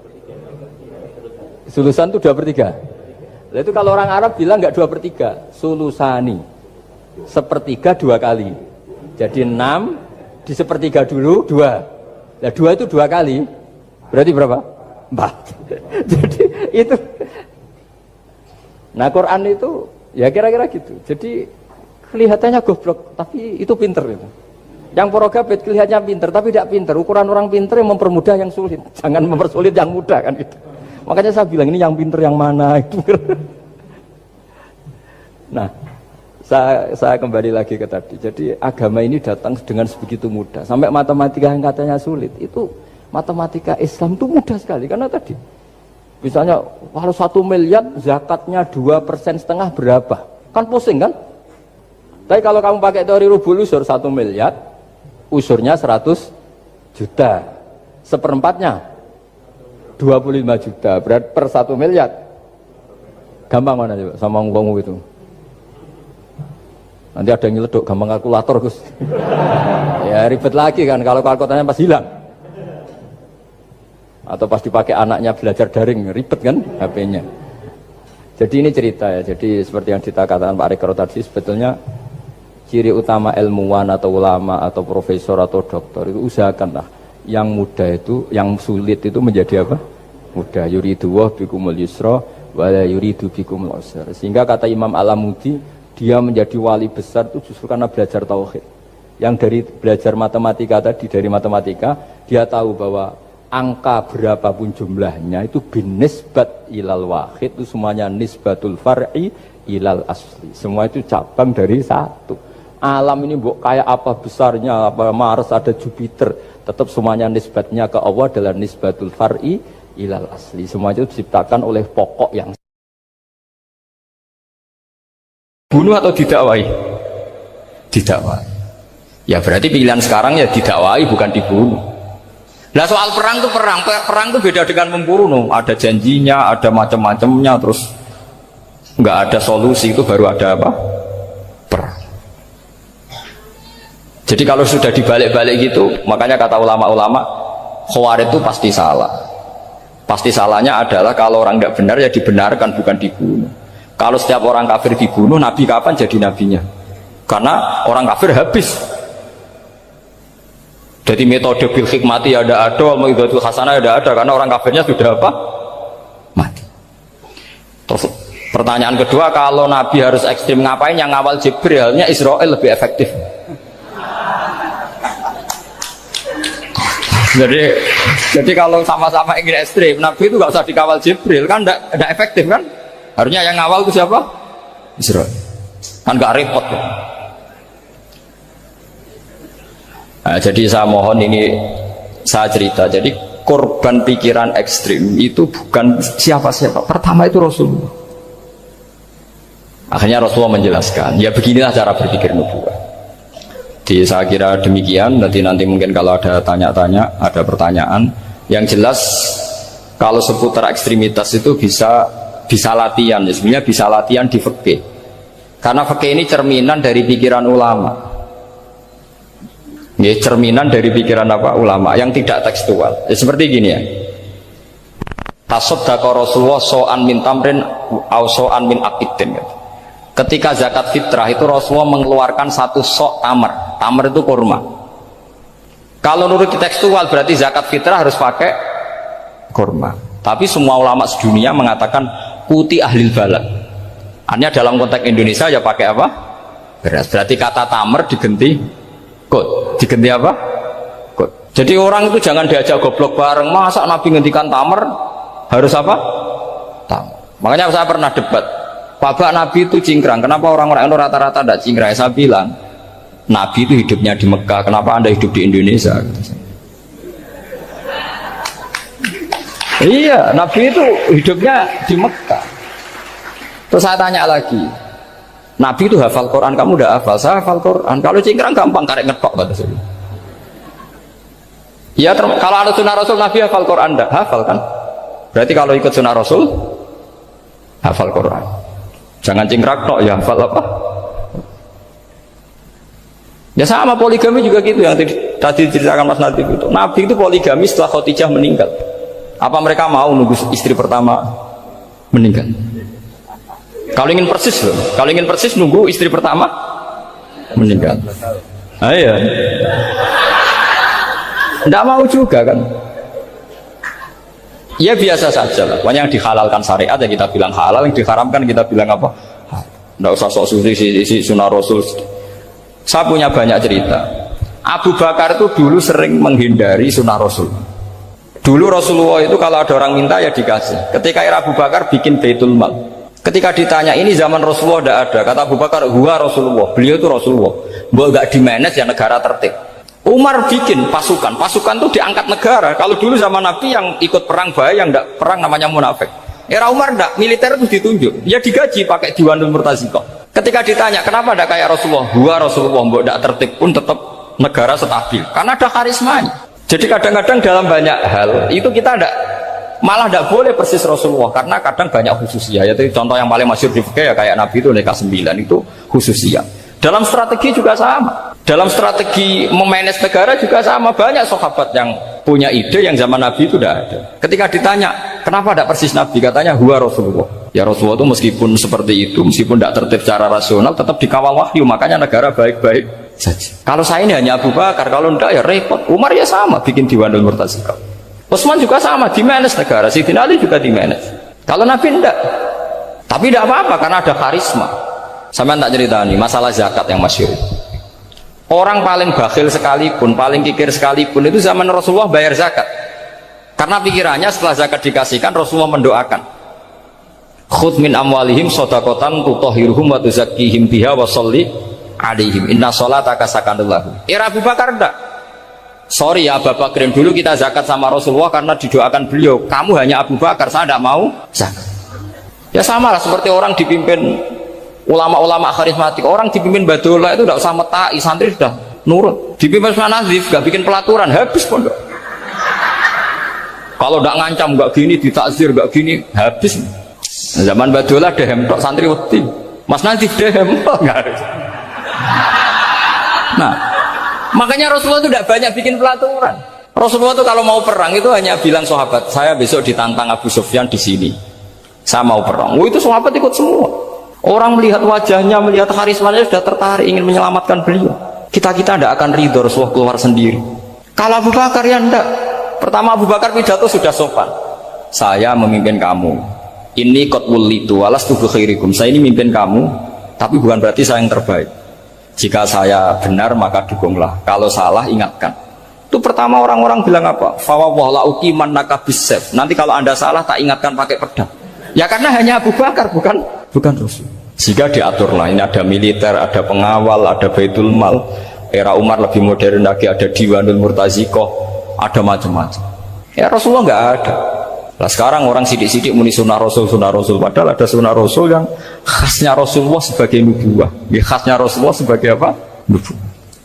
Sulusan itu 2/3. Nah, itu kalau orang Arab bilang enggak 2/3, sulusani. Sepertiga 2 kali. Jadi 6 di sepertiga dulu 2. Nah, 2 itu 2 kali. Berarti berapa? 4. Jadi itu. Nah, Quran itu ya kira-kira gitu. Jadi kelihatannya goblok, tapi itu pinter itu. Yang porogabet kelihatannya pinter, tapi tidak pinter. Ukuran orang pinter yang mempermudah yang sulit. Jangan mempersulit yang mudah kan gitu. Makanya saya bilang ini yang pinter yang mana itu. Nah, saya kembali lagi ke tadi. Jadi agama ini datang dengan sebegitu mudah. Sampai matematika yang katanya sulit, itu matematika Islam itu mudah sekali. Karena tadi, misalnya kalau 1 miliar zakatnya 2,5% berapa? Kan pusing kan? Tapi kalau kamu pakai teori rubul usur 1 miliar, usurnya 100 juta. Seperempatnya 25 juta. Berarti per 1 miliar. Gampang mana coba sama ngomong itu? Nanti ada yang nyeleduk, gampang kalkulator Gus. Ya ribet lagi kan kalau kalkulatornya pas hilang. Atau pas dipakai anaknya belajar daring, ribet kan HP-nya. Jadi ini cerita ya. Jadi seperti yang dikatakan Pak Rekro tadi, sebetulnya ciri utama ilmuwan atau ulama atau profesor atau doktor itu usahakanlah yang mudah itu, yang sulit itu menjadi apa? Mudah. Yuridu wa bikumul yusra wa la yuridu bikumul usra. Sehingga kata Imam Alamudi, dia menjadi wali besar itu justru karena belajar tauhid. Yang dari belajar matematika tadi, dari matematika dia tahu bahwa angka berapapun jumlahnya itu binisbat ilal wahid, itu semuanya nisbatul far'i ilal asli. Semua itu cabang dari satu. Alam ini kayak apa besarnya, apa Mars, ada Jupiter, tetap semuanya nisbatnya ke Allah adalah nisbatul far'i ilal asli. Semua itu diciptakan oleh pokok yang bunuh atau didakwai? Didakwai. Ya berarti pilihan sekarang ya didakwai, bukan dibunuh. Nah soal perang itu perang itu beda dengan membunuh. Ada janjinya, ada macam-macamnya, terus nggak ada solusi, itu baru ada apa? Perang. Jadi kalau sudah dibalik-balik gitu, makanya kata ulama-ulama, Khawarij itu pasti salah. Pasti salahnya adalah kalau orang nggak benar ya dibenarkan, bukan dibunuh. Kalau setiap orang kafir dibunuh, Nabi kapan jadi nabinya? Karena orang kafir habis. Jadi metode bil hikmati ada, mau'izatul hasanah ada, karena orang kafirnya sudah apa? Mati. Terus pertanyaan kedua, kalau Nabi harus ekstrim ngapain? Yang ngawal Jibrilnya Israel lebih efektif. Jadi kalau sama-sama ingin ekstrim, Nabi itu nggak usah dikawal Jibril, kan tidak efektif kan? Harusnya yang ngawal itu siapa? Israel. Kan nggak repot kan? Nah, jadi saya mohon ini saya cerita. Jadi korban pikiran ekstrim itu bukan siapa-siapa. Pertama itu Rasulullah. Akhirnya Rasulullah menjelaskan, ya beginilah cara berpikir nubuwah. Jadi saya kira demikian. Nanti mungkin kalau ada tanya-tanya, ada pertanyaan. Yang jelas kalau seputar ekstremitas itu bisa latihan. Ya, sebenarnya bisa latihan di fikih. Karena fikih ini cerminan dari pikiran ulama. Ya, cerminan dari pikiran apa? Ulama yang tidak tekstual. Ya, seperti gini ya. Tasaddaqa Rasulullah so'an min tamrin au so'an min aqidin. Gitu. Ketika zakat fitrah itu Rasulullah mengeluarkan 1 sok tamar. Tamar itu kurma. Kalau menurut tekstual berarti zakat fitrah harus pakai kurma. Tapi semua ulama sedunia mengatakan kuti ahlil balad. Artinya dalam konteks Indonesia ya pakai apa? Beras. Berarti kata tamar diganti kut. Diganti apa? Kut. Jadi orang itu jangan diajak goblok bareng. Masa Nabi ngendikan tamar harus apa? Tamar. Makanya saya pernah debat. Bapak Nabi itu cingkrang. Kenapa orang-orang itu rata-rata tidak cingkrang? Saya bilang, Nabi itu hidupnya di Mekah, kenapa Anda hidup di Indonesia? Iya, Nabi itu hidupnya di Mekah. Terus saya tanya lagi, Nabi itu hafal Quran, kamu udah hafal? Saya hafal Quran. Kalau cingkrang gampang, karek ngetok kata saya. Ya, kalau ada sunnah Rasul, Nabi hafal Quran enggak? Hafal kan? Berarti kalau ikut sunnah Rasul, hafal Quran. Jangan cingkrak tok, ya hafal apa? Ya sama poligami juga gitu yang tadi diceritakan Mas Nadif itu. Nabi itu poligami setelah Khadijah meninggal. Apa mereka mau nunggu istri pertama meninggal? Kalau ingin persis loh, kalau ingin persis nunggu istri pertama meninggal. Iya. Tidak mau juga kan? Ya biasa saja lah. Yang dihalalkan syariat ya kita bilang halal, yang diharamkan kita bilang apa? Tidak usah sok suci si sunnah Rasul. Saya punya banyak cerita. Abu Bakar itu dulu sering menghindari sunnah Rasul. Dulu Rasulullah itu kalau ada orang minta ya dikasih. Ketika era Abu Bakar bikin Baitul Mal. Ketika ditanya ini zaman Rasulullah tidak ada, kata Abu Bakar, huwa Rasulullah. Beliau itu Rasulullah. Bahwa nggak dimanage ya negara tertib. Umar bikin pasukan itu diangkat negara. Kalau dulu zaman Nabi yang ikut perang bahaya, yang tidak perang namanya munafik. Era Umar tidak, militer itu ditunjuk. Ya digaji pakai Diwanul Murtaziqah. Ketika ditanya kenapa tidak kayak Rasulullah, huwa Rasulullah, bahwa tidak tertib pun tetap negara stabil. Karena ada karismanya. Jadi kadang-kadang dalam banyak hal itu kita malah tidak boleh persis Rasulullah karena kadang banyak khususiyah. Yaitu contoh yang paling masyhur di fikih ya kayak Nabi itu nikah 9 itu khususiyah. Dalam strategi juga sama. Dalam strategi memanage negara juga sama. Banyak sahabat yang punya ide yang zaman Nabi itu tidak ada. Ketika ditanya kenapa tidak persis Nabi, katanya huwa Rasulullah. Ya Rasulullah itu meskipun seperti itu, meskipun tidak tertib secara rasional, tetap dikawal wahyu. Makanya negara baik-baik saja. Kalau saya ini hanya Abu Bakar, kalau tidak ya repot. Umar ya sama, bikin Diwanul Murtaziqah. Utsman juga sama, dimanage negara. Sayyidina Ali juga dimanage. Kalau Nabi tidak. Tapi tidak apa-apa karena ada karisma. Sampai tak cerita nih masalah zakat yang masyhur. Orang paling bakhil sekalipun, paling kikir sekalipun itu zaman Rasulullah bayar zakat. Karena pikirannya setelah zakat dikasihkan Rasulullah mendoakan. Khudh min amwalihim shadaqatan tutahhiruhum wa tuzakkihim biha wa sholli alaihim inna sholataka sakanul lahum. Era Abu Bakar enggak. Sorry ya Abu Bakar, dulu kita zakat sama Rasulullah karena didoakan beliau. Kamu hanya Abu Bakar, saya tidak mau zakat. Ya sama lah seperti orang dipimpin ulama-ulama karismatik. Orang dipimpin Badola itu tidak usah metai, santri sudah nurut. Dipimpin Usman Nazif, gak bikin pelaturan, habis pondok. Kalau tidak ngancam, gak gini, ditakzir, gak gini, habis. Zaman Badola dehem tok santri wedi. Mas Nazif dehem tok enggak harus. Nah, makanya Rasulullah itu tidak banyak bikin pelaturan. Rasulullah itu kalau mau perang itu hanya bilang sahabat, saya besok ditantang Abu Sufyan di sini. Saya mau perang. Oh, itu sahabat ikut semua. Orang melihat wajahnya, melihat karismanya sudah tertarik ingin menyelamatkan beliau. Kita tidak akan ridho Rasulullah keluar sendiri. Kalau Abu Bakar ya enggak. Pertama Abu Bakar pidato sudah sopan. Saya memimpin kamu. Ini qatwul litu walastu bi khairikum. Saya ini memimpin kamu, tapi bukan berarti saya yang terbaik. Jika saya benar maka dukunglah. Kalau salah ingatkan. Itu pertama orang-orang bilang apa? Fa wallahu uqiman nakabisef. Nanti kalau Anda salah tak ingatkan pakai pedang. Ya karena hanya Abu Bakar bukan Rasul. Jika diaturlah ini ada militer, ada pengawal, ada Baitul Mal. Era Umar lebih modern lagi, ada Diwanul Murtaziqah, ada macam-macam. Ya Rasulullah nggak ada. Nah sekarang orang sidik-sidik muni sunnah Rasul, padahal ada sunnah Rasul yang khasnya Rasulullah sebagai nubuwah. Ya, khasnya Rasulullah sebagai apa? Nubuwah.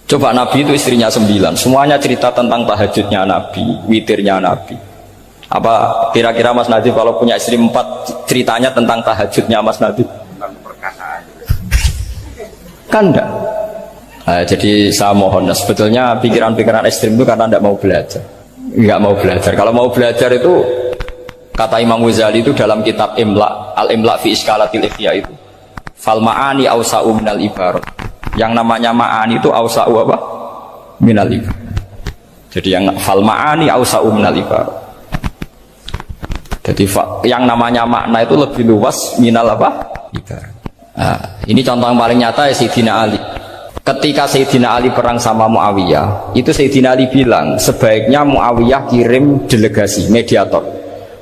Coba Nabi itu istrinya 9, semuanya cerita tentang tahajudnya Nabi, witirnya Nabi. Apa kira-kira Mas Nadif kalau punya istri 4 ceritanya tentang tahajudnya Mas Nadif? Tentang perkasaan. Kan enggak? Nah, jadi saya mohon, sebetulnya pikiran-pikiran ekstrim itu karena enggak mau belajar. Enggak mau belajar. Kalau mau belajar itu kata Imam Ghazali itu dalam kitab Imla, Al-Imla fi Iskalatil Ikhya itu. Fal ma'ani awsa'u minal ibarat. Yang namanya ma'ani itu awsa'u apa? Minal ibarat. Jadi yang fal ma'ani awsa'u minal ibarat. Jadi yang namanya makna itu lebih luas minal apa? Ibarat. Nah, ini contoh yang paling nyata ya Sayyidina Ali. Ketika Sayyidina Ali perang sama Muawiyah, itu Sayyidina Ali bilang sebaiknya Muawiyah kirim delegasi mediator.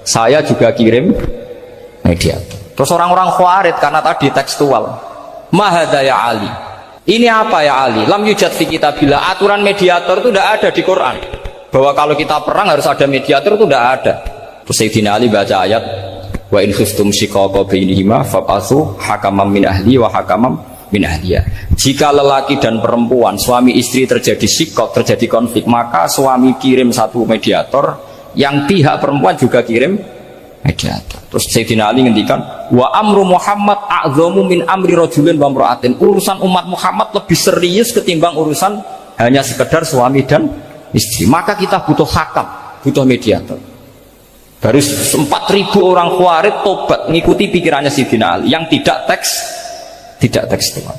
Saya juga kirim mediator. Terus orang-orang Khawarij karena tadi tekstual. Mahada ya Ali. Ini apa ya Ali? Lam yujad fi kitabillah. Aturan mediator itu tidak ada di Quran. Bahwa kalau kita perang harus ada mediator itu tidak ada. Terus Sayyidina Ali baca ayat wa in khiftum shiqaqa bainihima fab'atsu hakaman min ahli wa hakaman min ahliya. Jika lelaki dan perempuan, suami istri terjadi shiqaq, terjadi konflik, maka suami kirim satu mediator, yang pihak perempuan juga kirim mediator. Terus Sayyidina Ali ngendikan wa amru Muhammad a'zamu min amri rajulin wa imra'atin. Urusan umat Muhammad lebih serius ketimbang urusan hanya sekedar suami dan istri. Maka kita butuh hakam, butuh mediator. Baru 4.000 orang Khawarij tobat mengikuti pikirannya Sayyidina Ali yang tidak tekstual.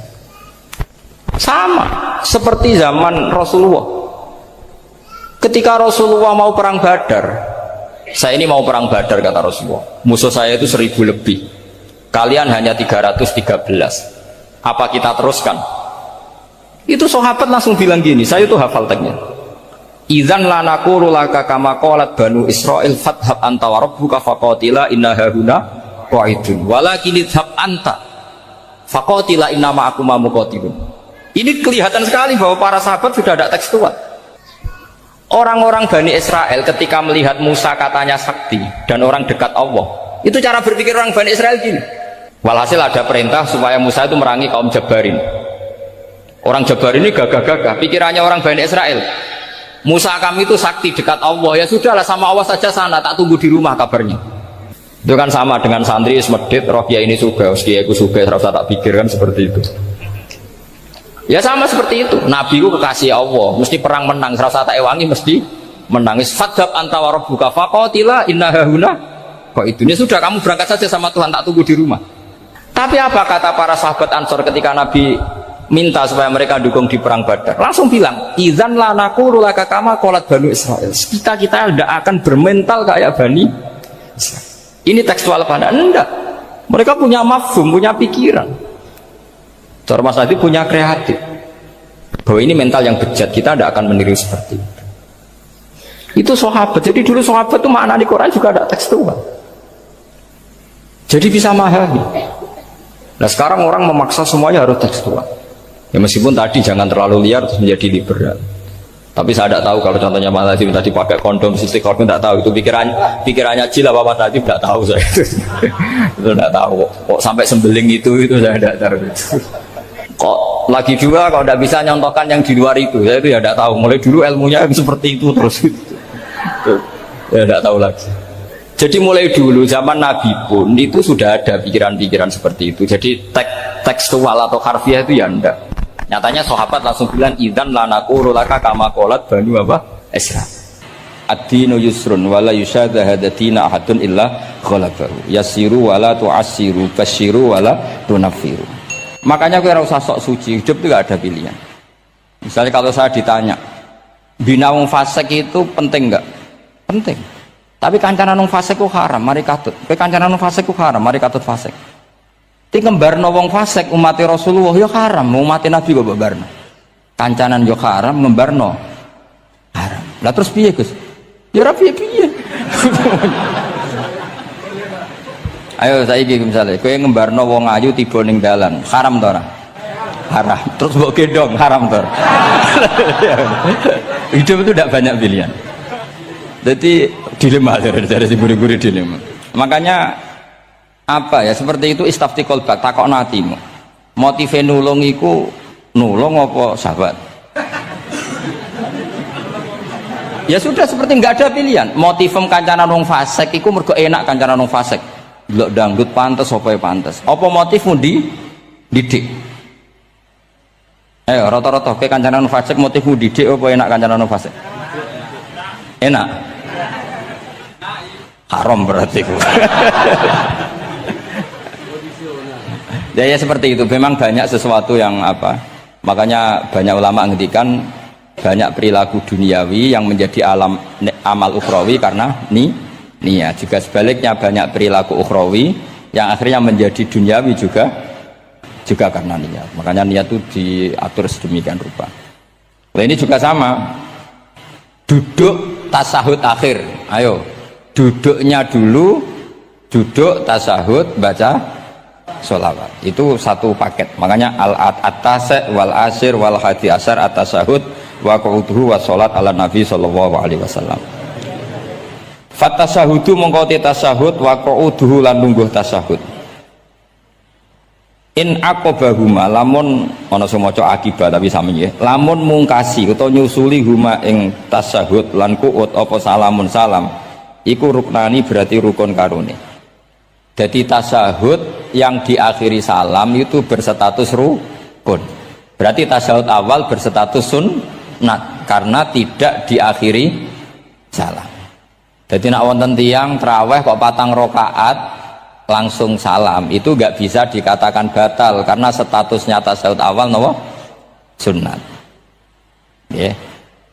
Sama seperti zaman Rasulullah. Ketika Rasulullah mau perang Badar, saya ini mau perang Badar kata Rasulullah, musuh saya itu 1.000 lebih, kalian hanya 313, apa kita teruskan? Itu sahabat langsung bilang gini, saya itu hafal teksnya, idzan la naqulu laka kama qalat banu Israil fathab anta wa rabbuka faqatila inna hahuna qa'idun walakin idhab anta faqatila inna ma'akum muqatilun. Ini kelihatan sekali bahwa para sahabat sudah ada tekstual. Orang-orang Bani Israel ketika melihat Musa katanya sakti dan orang dekat Allah, itu cara berpikir orang Bani Israel gini. Walhasil ada perintah supaya Musa itu merangi kaum Jabarin. Orang Jabarin ini gagah-gagah, pikirannya orang Bani Israel, Musa kami itu sakti dekat Allah, ya sudahlah sama Allah saja sana, tak tunggu di rumah kabarnya. Itu kan sama dengan santri semedit, roh kiai ini suga, kiai aku suga, terus tak pikirkan seperti itu. Ya sama seperti itu. Nabi ku kekasih Allah, mesti perang menang, serasa tak ewangi mesti menangis. Fadhab anta wa rabbuka faqatila inna hahuna qa'idun. Ya sudah, kamu berangkat saja sama Tuhan, tak tunggu di rumah. Tapi apa kata para sahabat Ansor ketika Nabi minta supaya mereka dukung di perang Badar? Langsung bilang, idzan la naqulu laka kama qalat banu Israil. Kita tidak akan bermental kayak Bani Israil. Ini tekstual pada enggak. Mereka punya mafhum, punya pikiran. Cara Mas Adi punya kreatif bahwa ini mental yang bejat, kita tidak akan meniru seperti itu. Itu sahabat. Jadi dulu sahabat itu makna di Quran juga ada tekstual, jadi bisa memahami. Nah sekarang orang memaksa semuanya harus tekstual. Ya meskipun tadi jangan terlalu liar terus menjadi liberal. Tapi saya tidak tahu kalau contohnya Mas Adi tadi pakai kondom, sistem kondom, tidak tahu itu pikirannya Jil apa Mas Adi, tidak tahu saya itu tidak tahu. Kok sampai sembeling itu saya tidak tahu. Kok lagi juga kalau tidak bisa nyontohkan yang di luar itu, saya itu ya tidak tahu. Mulai dulu ilmunya seperti itu terus ya tidak tahu lagi. Jadi mulai dulu zaman Nabi pun itu sudah ada pikiran-pikiran seperti itu. Jadi tekstual atau harfiah itu ya enggak. Nyatanya sahabat langsung bilang idzan la naqulu laka kama qalat banu Israil. Ad-dinu yusrun wala yusyadha hadatina ahadun illa ghalabahu. Yasiru wala tu'assiru basyiru wala tunaffiru. Makanya kita usah sok suci, hidup itu gak ada pilihan. Misalnya kalau saya ditanya, bina wong fasik itu penting enggak? Penting. Tapi kancanan wong fasik ku haram, mari katut. Kowe kancanan wong fasik ku haram, mari katut fasik. Ti ngembarno wong fasik umat Rasulullah ya haram, umat Nabi kok mbarno. Kancanan yo haram, ngembarno haram. Lah terus piye, Gus? Ya ora piye-piye. Ayo saiki misalnya kowe ngembarno wong ayu tiba ning dalan, haram to ora? Haram. Terus mbok gendong, haram to. Hidup itu tidak banyak pilihan. Jadi dilema dari si guru-guru dilema. Makanya apa ya seperti itu istafti qalbak, takokno atimu. Motive nulung iku nulung apa sahabat? Ya sudah seperti nggak ada pilihan. Motivem kancanan wong fasik iku mergo enak kancanan wong fasik. Delok dangdut pantes apa ya pantes. Apa motifmu didik? Ayo rata-rata ke kancanan fasik motifmu didik apa enak kancanan fasik? Enak. Haram berarti. Ya seperti itu. Memang banyak sesuatu yang apa? Makanya banyak ulama ngendikan banyak perilaku duniawi yang menjadi amal ukhrawi karena niat. Juga sebaliknya banyak perilaku ukhrawi yang akhirnya menjadi duniawi juga karena niat. Makanya niat itu diatur sedemikian rupa. Nah, ini juga sama. Duduk tasahud akhir. Ayo, duduknya dulu, duduk tasahud baca sholawat. Itu satu paket. Makanya al-at-tase wal asir wal hadi asar at-tasahud wa qu'uduhu wa sholat ala nabi sallallahu alaihi wasallam. Fatasahudu mengkoti tasahud wa qu'uduhu lan lungguh tasahud. In aqobahuma lamun ana sing maca akibah tapi sami nggih. Lamun mungkasi utawa nyusuli huma ing tasahud lan qu'ud apa salamun salam. Iku ruknani berarti rukun karone. Jadi tasahud yang diakhiri salam itu berstatus rukun. Berarti tasahud awal berstatus sunnat karena tidak diakhiri salam. Jadi nak wonten tiyang traweh kok 4 rakaat langsung salam itu nggak bisa dikatakan batal karena statusnya tasawuf awal nopo sunnat. Yeah.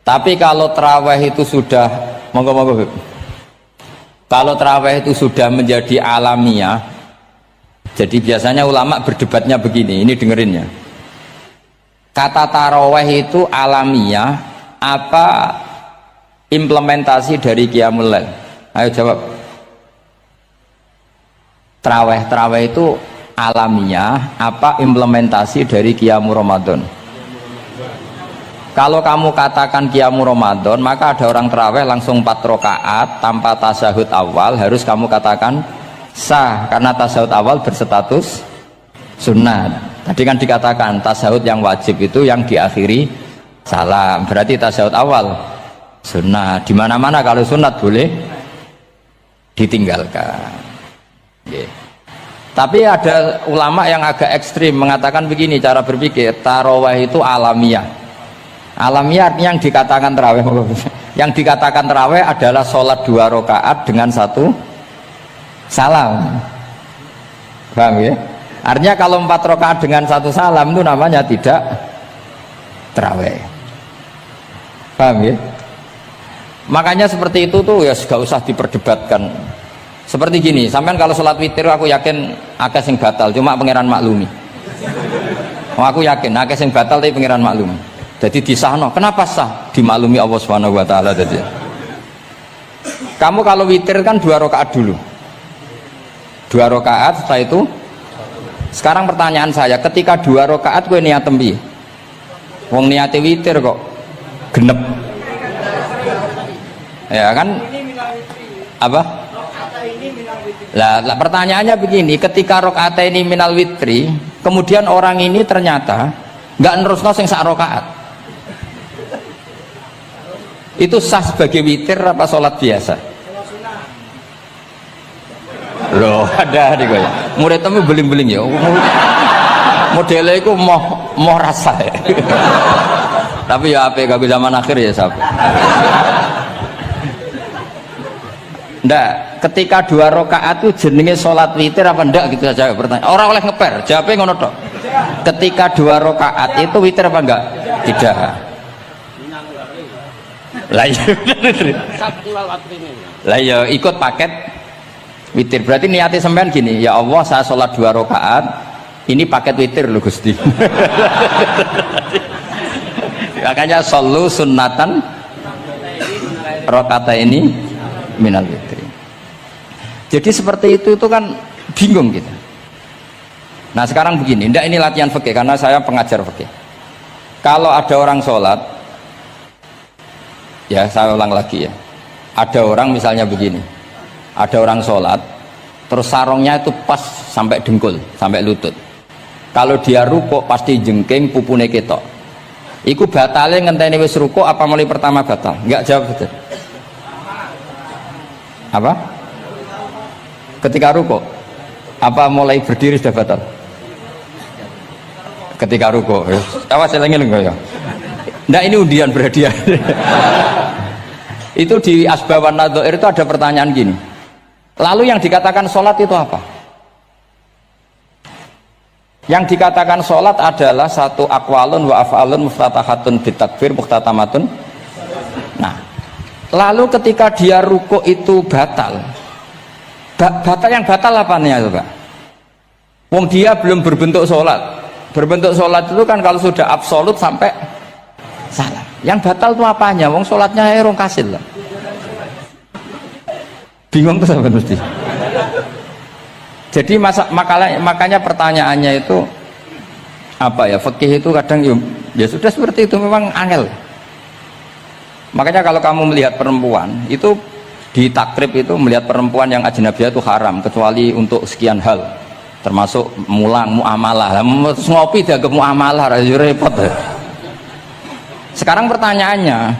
Tapi kalau taraweh itu sudah monggo kalau taraweh itu sudah menjadi alamiah, jadi biasanya ulama berdebatnya begini, ini dengerinnya. Kata taraweh itu alamiah apa implementasi dari qiyamul lail? Ayo jawab. Terawih itu alamiah apa implementasi dari Qiyamul Ramadan? Kalau kamu katakan Qiyamul Ramadan, maka ada orang terawih langsung 4 rakaat tanpa tasahud awal, harus kamu katakan sah karena tasahud awal berstatus sunnat. Tadi kan dikatakan tasahud yang wajib itu yang diakhiri salam, berarti tasahud awal sunnat. Di mana-mana kalau sunnat boleh ditinggalkan. Yeah. Tapi ada ulama yang agak ekstrim mengatakan begini cara berpikir, tarawih itu alamiah. Alamiah artinya yang dikatakan tarawih, yang dikatakan tarawih adalah sholat 2 rakaat dengan 1 salam. Paham ya? Artinya kalau 4 rakaat dengan 1 salam itu namanya tidak tarawih. Paham ya? Makanya seperti itu tuh ya gak usah diperdebatkan. Seperti gini, sampean kalau sholat witir aku yakin akeh sing batal, cuma pangeran maklumi. Aku yakin akeh sing batal tapi pangeran maklumi. Jadi disahno, kenapa sah? Dimaklumi Allah Subhanahu wa taala jadi. Kamu kalau witir kan 2 rakaat dulu. 2 rakaat setelah itu. Sekarang pertanyaan saya, ketika 2 rakaat kowe niat tembi. Wong niate witir kok genep. Ya kan? Apa? Lah pertanyaannya begini, ketika rakaat ini minal witri, kemudian orang ini ternyata nggak nerusno sing sak rakaat, itu sah sebagai witir apa sholat biasa? Loh ada nih ya, murid temu beling-beling ya, modelnya itu mau rasa ya. Tapi ya apa kagak zaman akhir ya sab. Ndak, ketika 2 rakaat itu jenenge sholat witir apa ndak gitu saja pertanyaan. Orang oleh ngeper, jawabnya ngono tok. Ketika 2 rakaat itu witir apa enggak? Tidak. Lah ya ikut paket witir. Berarti niatnya sampean gini, ya Allah saya sholat 2 rakaat, ini paket witir loh Gusti. Makanya shollu sunnatan rakaat ini minal witri. Jadi seperti itu kan bingung kita. Nah sekarang begini, ndak ini latihan fikih karena saya pengajar fikih. Kalau ada orang sholat, ya saya ulang lagi ya. Ada orang misalnya begini, ada orang sholat, terus sarungnya itu pas sampai dengkul, sampai lutut. Kalau dia rukuk pasti jengking pupune ketok. Iku batale ngenteni wis rukuk apa mulai pertama batal? Enggak jawab betul. Apa? Ketika rukuk apa mulai berdiri sudah batal? Ketika rukuk awas eling-eling ya. Ndak ini undian berhadiah. Itu di Asbawan Nadhair itu ada pertanyaan gini, lalu yang dikatakan sholat itu apa? Yang dikatakan sholat adalah satu akwalun wa af'alun muftatahatun bitakbir muhtatamatun. Nah lalu ketika dia rukuk itu batal, batal yang batal apanya itu Pak? Wong dia belum berbentuk sholat. Berbentuk sholat itu kan kalau sudah absolut sampai salah. Yang batal itu apanya? Wong sholatnya erong kasil lah. Bingung tuh sampai mesti. Jadi makanya pertanyaannya itu apa ya, fikih itu kadang ya sudah seperti itu, memang angel. Makanya kalau kamu melihat perempuan itu di takrib itu, melihat perempuan yang ajnabiyah itu haram kecuali untuk sekian hal, termasuk muamalah. Terus ngopi dianggap muamalah, repot. Sekarang pertanyaannya,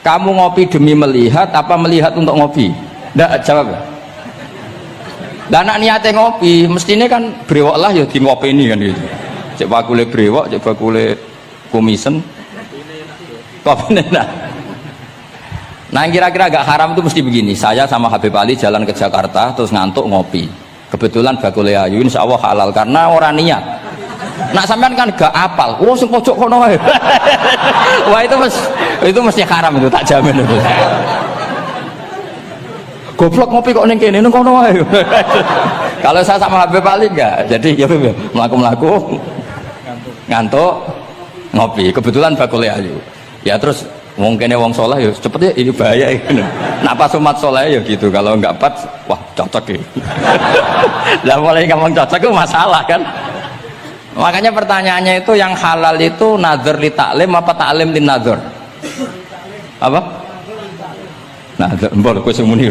kamu ngopi demi melihat apa melihat untuk ngopi? Nggak, jawab. Dan anak niatnya ngopi, mestinya kan brewok lah ya di ngopi ini kan gitu. Cek bakule brewok, cek bakule kumisen, kopi enak. Nah kira-kira agak haram itu mesti begini. Saya sama Habib Ali jalan ke Jakarta terus ngantuk ngopi. Kebetulan bakule ayu, insya Allah halal karena orang niat. Nak sampean kan gak apal. Oh sing pojok kono wae. Wah itu mesti haram itu, tak jamin itu. Goblok ngopi kok ning kene ning kono wae. Kalau saya sama Habib Ali enggak. Jadi ya mlaku-mlaku ngantuk ngopi. Kebetulan bakule ayu. Ya terus mungkinnya wong soleh ya cepet ya, ini bahaya ini. Nah pas umat soleh ya gitu, kalau nggak pas wah cocok ya. Lah mulai ngomong cocok itu masalah kan. Makanya pertanyaannya itu yang halal itu nazar li taklim apa taklim li nazar? Apa? Nazar mbol kowe sing muni.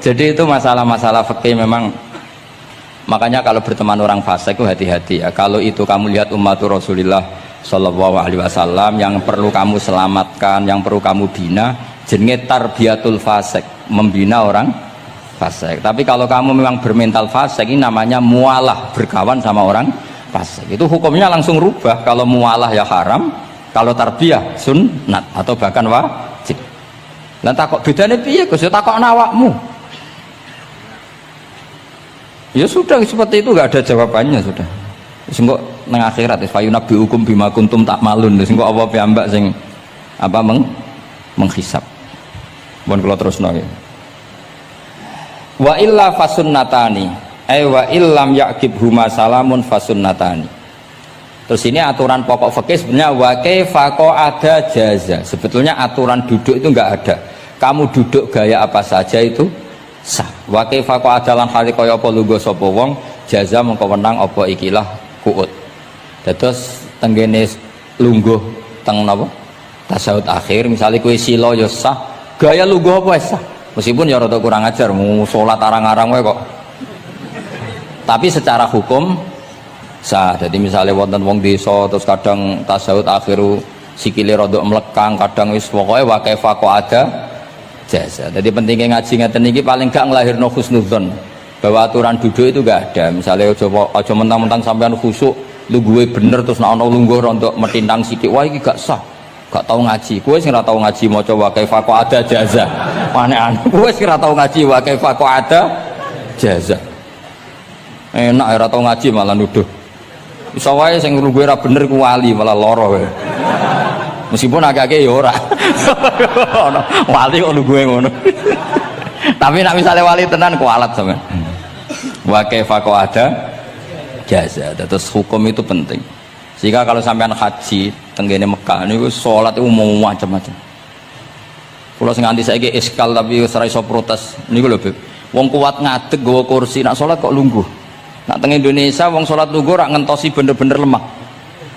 Jadi itu masalah-masalah fikih memang. Makanya kalau berteman orang fasik itu hati-hati ya. Kalau itu kamu lihat umatur Rasulullah Sallallahu Alaihi Wasallam yang perlu kamu selamatkan, yang perlu kamu bina, jenenge tarbiyatul fasik, membina orang fasik. Tapi kalau kamu memang bermental fasik, ini namanya mualah, berkawan sama orang fasik. Itu hukumnya langsung rubah. Kalau mualah ya haram, kalau tarbiyah sunnat atau bahkan wajib. Lan takok bedane piye Gus? Ya takok awakmu. Ya sudah seperti itu, nggak ada jawabannya sudah. Sengko nang akhirat fa yunabbiukum bima kuntum ta'malun. Sengko apa piyambak sing apa menghisab. Mun kula terusno nggih. Wa illa fasunnatani. Wa illam yaqib huma salamun fasunnatani. Terus ini aturan pokok fikih sebenarnya wa kaifa ada jaza. Sebetulnya aturan duduk itu enggak ada. Kamu duduk gaya apa saja itu sah. Wa kaifa adalan hali kaya apa lungguh sapa wong jaza mengko wenang apa ikilah kuut. Terus tenggene lungguh teng napa? Tasawuf akhir misalnya kue silo ya sah, gaya lungguh apa sah. Meskipun ya rada kurang ajar mau salat arang-arang wae kok. Tapi secara hukum sah. Jadi misalnya wonten wong desa terus kadang tasawuf akhiru sikile rada mlekang, kadang wis pokoke wa kaifa ada jasa. Jadi pentingnya ngaji ngeten iki paling gak nglahirno husnudzon bahwa aturan duduk itu gak ada. Misalnya aja mentang-mentang sampean khusuk lungguhe bener terus nek ana lungguh rontok metintang sithik wah iki gak sah. Gak tau ngaji. Kowe sing ora tau ngaji maca wa kaifa ada jaza. Aneh-aneh. Kowe sing ora tau ngaji wa kaifa ada jaza. Enak ora tau ngaji malah nuduh. Iso wae sing lungguhe ora bener ku wali malah lara kowe. Meskipun agak-agak ya ora. Wali kok lungguhe ngono. Tapi nak misalnya wali tenan kualat sampean. Wa kaifa ada jaza. Terus hukum itu penting. Sehingga kalau sampean haji tenggene Mekah niku salat itu mau macam-macam. Kula sing nganti saiki iskal tapi wis ora iso protes niku lho, Beb. Wong kuat ngadeg gawa kursi nak salat kok lungguh. Nak teng Indonesia wong salat lungguh ora ngentosi bener-bener lemah.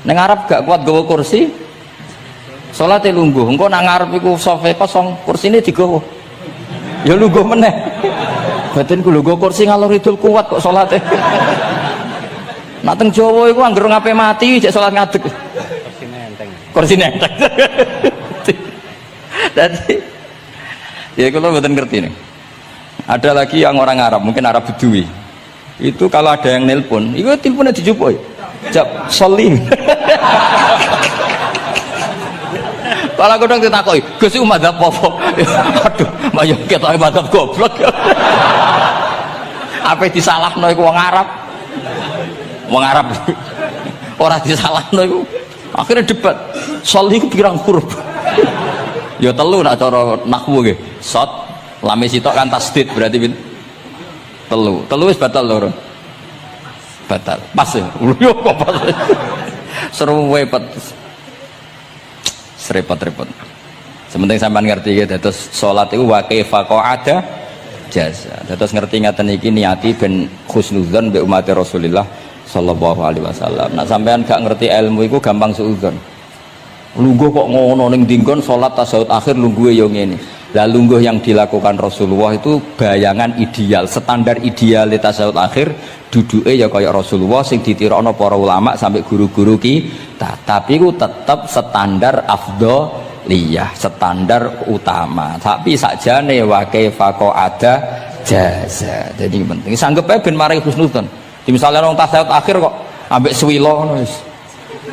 Ning Arab gak kuat gawa kursi. Salate lungguh. Engko nak ngarep iku sofa kosong, kursine digawa. Ya lungguh meneh. Batinku lungguh kursi ngalor idul kuat kok salate. Nak teng Jawa iku anggere ngape mati cek salat ngadeg. Kursi nenteng. Jadi ya kalau mboten ngerti nih. Ada lagi yang orang Arab, mungkin Arab Bedui. Itu kalau ada yang nelpon, itu teleponnya dijupuk. Jap solim. Kalau aku dong ditakoi, Gus iku madzhab apa? Aduh, mbaya ketoke madzhab goblok. Apa disalahno iku wong Arab? Wong Arab. Ora disalahno iku. Akhirnya debat. Sol iku pirang huruf? Ya telu nak cara nahwu nggih. Sot, lame sitok kan tasdid berarti telu. Telu wis batal lho. Batal. Pas ya. Yo kok pas. Seru wepet. Serepot-repot. Sementing sampean ngerti ya, terus salat itu wa kaifa ada jasa. Terus ngerti ngaten iki niati ben husnudzon mbek umat Rasulullah sallallahu alaihi wasallam. Nah sampean gak ngerti ilmu iku gampang suudzon. Lungguh kok ngono ning dinggon salat tasyahud akhir lungguhe yo ngene. Lah lungguh yang dilakukan Rasulullah itu bayangan ideal, standar ideal tasyahud akhir duduke ya kaya Rasulullah sing ditirokno para ulama sampai guru-guru kita. Tapi ku tetap standar afdhaliyah, standar utama. Tapi sakjane wa kaifa ada jaza. Jadi penting sanggep ae ben mari husnudzon. Misalnya orang tasyahud akhir kok ambek swilo ngono wis.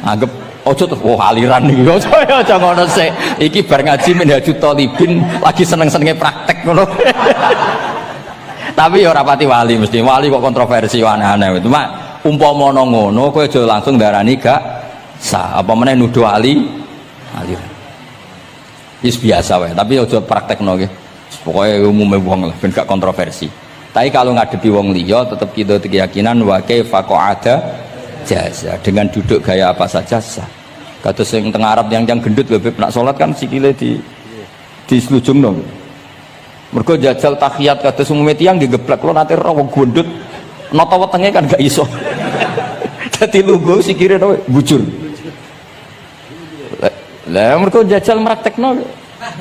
Anggap ojo tuh, aliran nih, ojo ngono sih. Iki bar ngaji Minhajut Thalibin lagi seneng-senenge praktek ngono. Tapi ya ora pati wali mesti. Wali kok kontroversi aneh-aneh. Cuma umpama ngono kowe aja langsung darani gak sah. Apa meneh nuduh aliran. Wis biasa wae, tapi aja praktekno nggih. Pokoke umume wong lah ben gak kontroversi. Tapi kalau ngadepi wong liya tetap kita keyakinan wa kaifa ada jasa dengan duduk gaya apa saja sah. Kata sing teng Arab yang gendut bebek nak salat kan sikile di selujungno. Mergo jajal tahiyat kata umume tiyang digeblek lo nate ora wong gendut nata wetenge kan gak iso. Dadi lungguh sikire bujur. Lah mergo jajal praktekno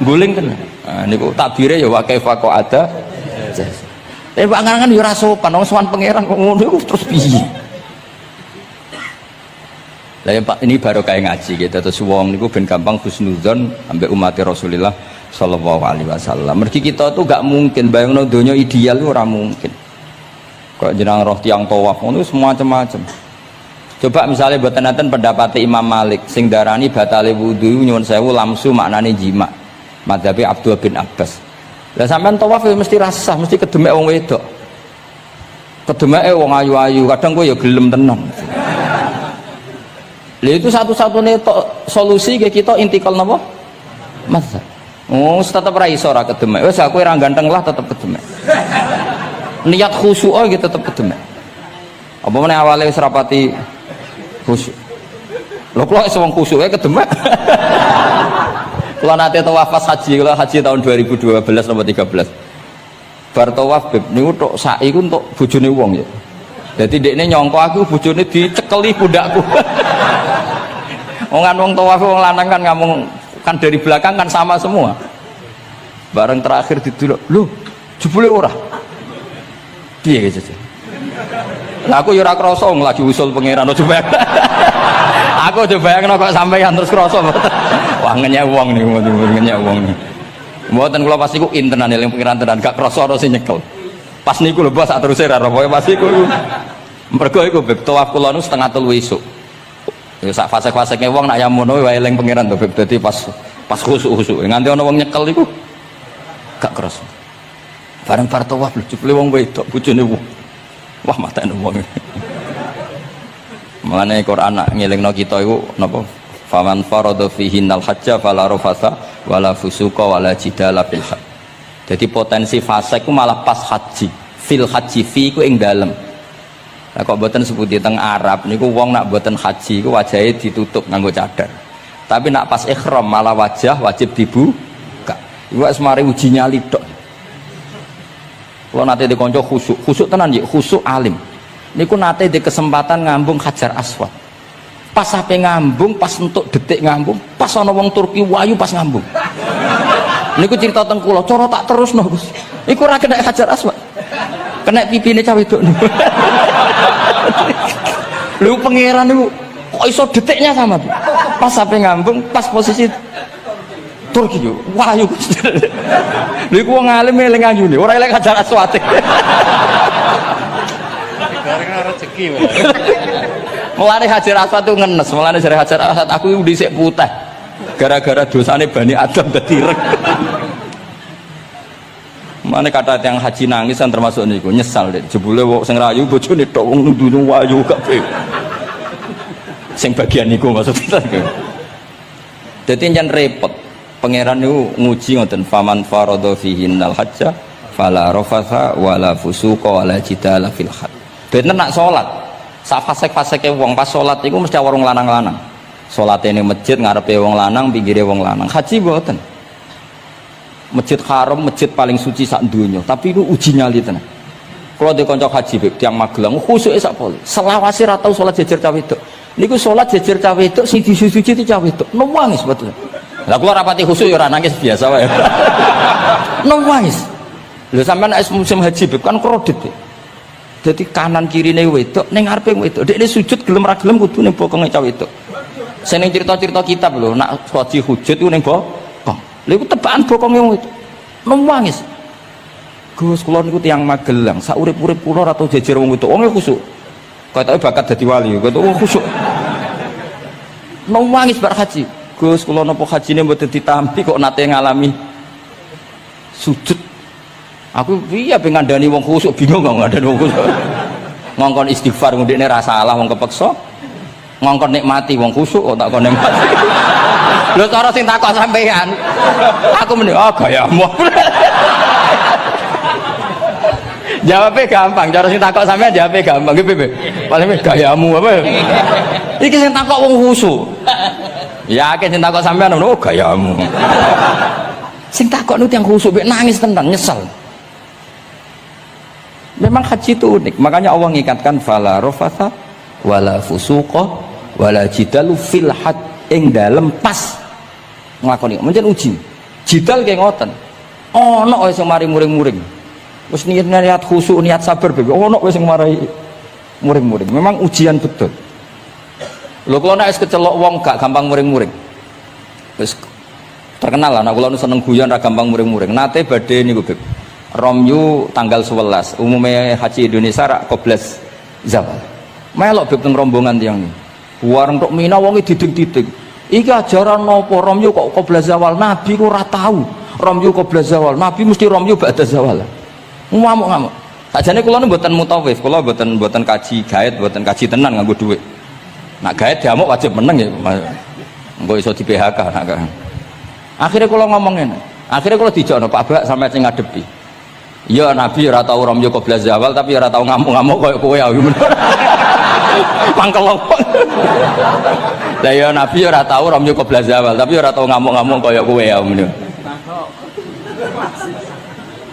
guling kan. Nah niku takbire ya wa kaifa ada jasa. Tapi angan-angan ya ora sopan wong sowan pangeran kok ngono iku terus piye? Lah ya Pak, ini baru kayak ngaji gitu. Terus wong niku ben gampang husnudzon ambek umat Rasulullah sallallahu alaihi wasallam. Mergi kita tuh gak mungkin bayangno donya ideal ora mungkin. Kok jeneng roh tiyang tawaf ngono semua macam-macam. Coba misalnya buat nanten pendapat Imam Malik sing darani batale wudu nyuwun sewu lamsu maknane jima. Madzhabi Abdul bin Abbas. Lah sampean tawaf ya mesti rasah, mesti kedemek wong wedok. Kedemeke wong ayu-ayu, kadang kowe ya gelem tenan. Lha itu satu-satunya solusi kayak kita intikal napa? Mazhab. Oh, tetep ra iso ora kedemek. Wis aku ora ganteng lah tetep kedemek. Niat khusyuk gitu tetep kedemek. Apa meneh awale wis rapati khusyuk. Lho kok iso wong khusyuke kedemek. Kula nate tawaf pas haji, kula haji tahun 2012 nomor 13. Bar tawaf beb niku tok sak iku entuk bojone wong ya. Jadi dekne nyongko aku bojone dicekeli pundakku. Wong tawaf wong lanang kan ngomong kan dari belakang kan sama semua. Bareng terakhir didelok, lho jebule ora. Piye gitu. Lah aku ya ora krasa lagi usul pangeran coba. Aku coba bayangno kok sampeyan terus krasa. Wah ngenyek wong niku ngenyek wong niku. Mboten kula pas iku intenan eling pangeran tenan gak krasa ora sing nyekel. Pas niku lho bos sak teruse ra rokoe pas iku. Mergo iku beb tawaf kula nu setengah 3 esuk. Ya sak fase-faseke wong nak yamono wae eling pangeran to beb dadi pas khusuk-khusuk. Nganti ana wong nyekel iku gak kerasa. Bareng bar tawaf lho jebule wong wedok bojone wong. Wah matane wong. Mulane Quran nak ngelingno kita iku napa? Faman farada fihinnal hajja fala rafasa wala fusuqa wala jidala fil hajj. Jadi potensi fasik ku malah pas haji. Fil haji fi ku ing dalem. Lah kok mboten sebuti teng Arab niku wong nak mboten haji ku wajahe ditutup nganggo cadar. Tapi nak pas ihram malah wajah wajib dibuka. Iku wis mari uji nyali tok. Kalau nate dikonco khusuk tenan nggih, khusuk alim. Niku nate di kesempatan ngambung Hajar Aswad. Pas sampe ngambung, pas entuk detik ngambung, pas ana wong Turki wayu pas ngambung. Niku cerita teng kula, cara tak terusno Gus. Iku ora kena Hajar Aswad. Kena pipine cah wedok niku. Lho pangeran niku kok iso detiknya sama tuh. Pas sampe ngambung, pas posisi Turki yo, wayu Gus. Lha iku wong alim eling ayune, ora eling Hajar Aswad. Rezeki mulane Hajar Aswad itu ngenes, mulane jare Hajar Aswad aku iku dhisik putih gara-gara dosane Bani Adam dadi reg. Mane kata yang haji nangis kan termasuk niku nyesal deh jebule wong sing rayu bojone tok wong nundune wayu kabeh. Sing bagian niku maksudnya. Dadi jan repot. Pangeran niku nguji ngoten faman farada fihinnal hajja fala rafasa wala fusuqa wala jidala fil hajj. Bener nak salat. Sak fasek-faseke wong pas salat iku mesti warung lanang-lanang. Salate ning masjid ngarepe wong lanang, pinggire wong lanang. Haji mboten. Masjid Haram, masjid paling suci sak dunya, tapi itu uji nyali tenan. Kalau di konco haji beb tiang Magelang khusyuk sak pol. Selawase ra tau salat jejer cawe wedok. Niku salat jejer cawe wedok sing disuci itu cawe wedok. Nangis betul. Lah kula rapati khusyuk ya ora nangis biasa wae. Nangis. Lho sampean es musim haji beb kan kredit. Jadi kanan kirine wedok, ning ngarepe wedok. Dekne sujud gelem ra gelem kudu ning bokonge cawe wedok. Sing ning cerita-cerita kitab lho, nak haji hujud ku ning bokong. Lha iku tebakan bokonge wedok. Nangis. Gus kula niku tiyang Magelang, sak urip-urip kula ora tau jejer wong wedok. Wong khusuk. Katoke bakat dadi wali, katoke wong khusuk. Nangis bar haji. Gus kula napa hajine mboten ditampi kok nate ngalami sujud. Aku piye ben ngandani wong khusuk bingung kok ngandani wong khusuk. Ngongkon istighfar ndekne ra salah wong kepeksa. Ngongkon nikmati wong khusuk kok tak kon nikmati. Lho cara sing takok sampean. Aku meni gayamu. Jawabnya gampang, cara sing takok sampean jawabnya gampang nggih piye? Paling gayamu apa? Iki sing takok wong khusuk. Yakin sing takok sampean ngono gayamu. Sing takok niku tiyang khusuk mek nangis tenan nyesel. Memang haji itu unik, makanya Allah ngikatkan fala rafatha wala fusuqa wala jidalu fil had ing dalem pas nglakoni. Mencen uji. Jidal kaya ngoten. Ana wis mari muring-muring. Wis niat khusyuk, niat sabar bebe. Ono wis sing marai muring-muring. Memang ujian betul. Lho kula nek kecelok wong gak gampang muring-muring. Wis terkenal lah nek kula seneng guyon ra gampang muring-muring. Nate badhe niku beb. Romyu tanggal 11. Umume haji Indonesia rak koblas zawal. Melok beb teng rombongan tiyang niku. Wareng tok Mina wonge diding-diding. Iki ajaran napa Romyu kok koblas zawal? Nabi ku ora tahu. Romyu koblas zawal. Nabi mesti Romyu ba'da zawal. Ngamuk-ngamuk. Sakjane kula niku mboten mutawif, kula mboten kaji gaet, mboten kaji tenan nganggo dhuwit. Nak gaet diamuk wajib meneng ya. Engko iso di PHK nak. Akhire kula ngomong ngene. Akhire kula dijono Pak Bak sampe sing ngadepi. Ya Nabi ora tau Romyo qoblas zawal tapi ora tau ngamuk-ngamuk koyo kowe ya. Mangkel. Lah ya Nabi ora tau Romyo qoblas zawal tapi ora tau ngamuk-ngamuk koyo kowe ya.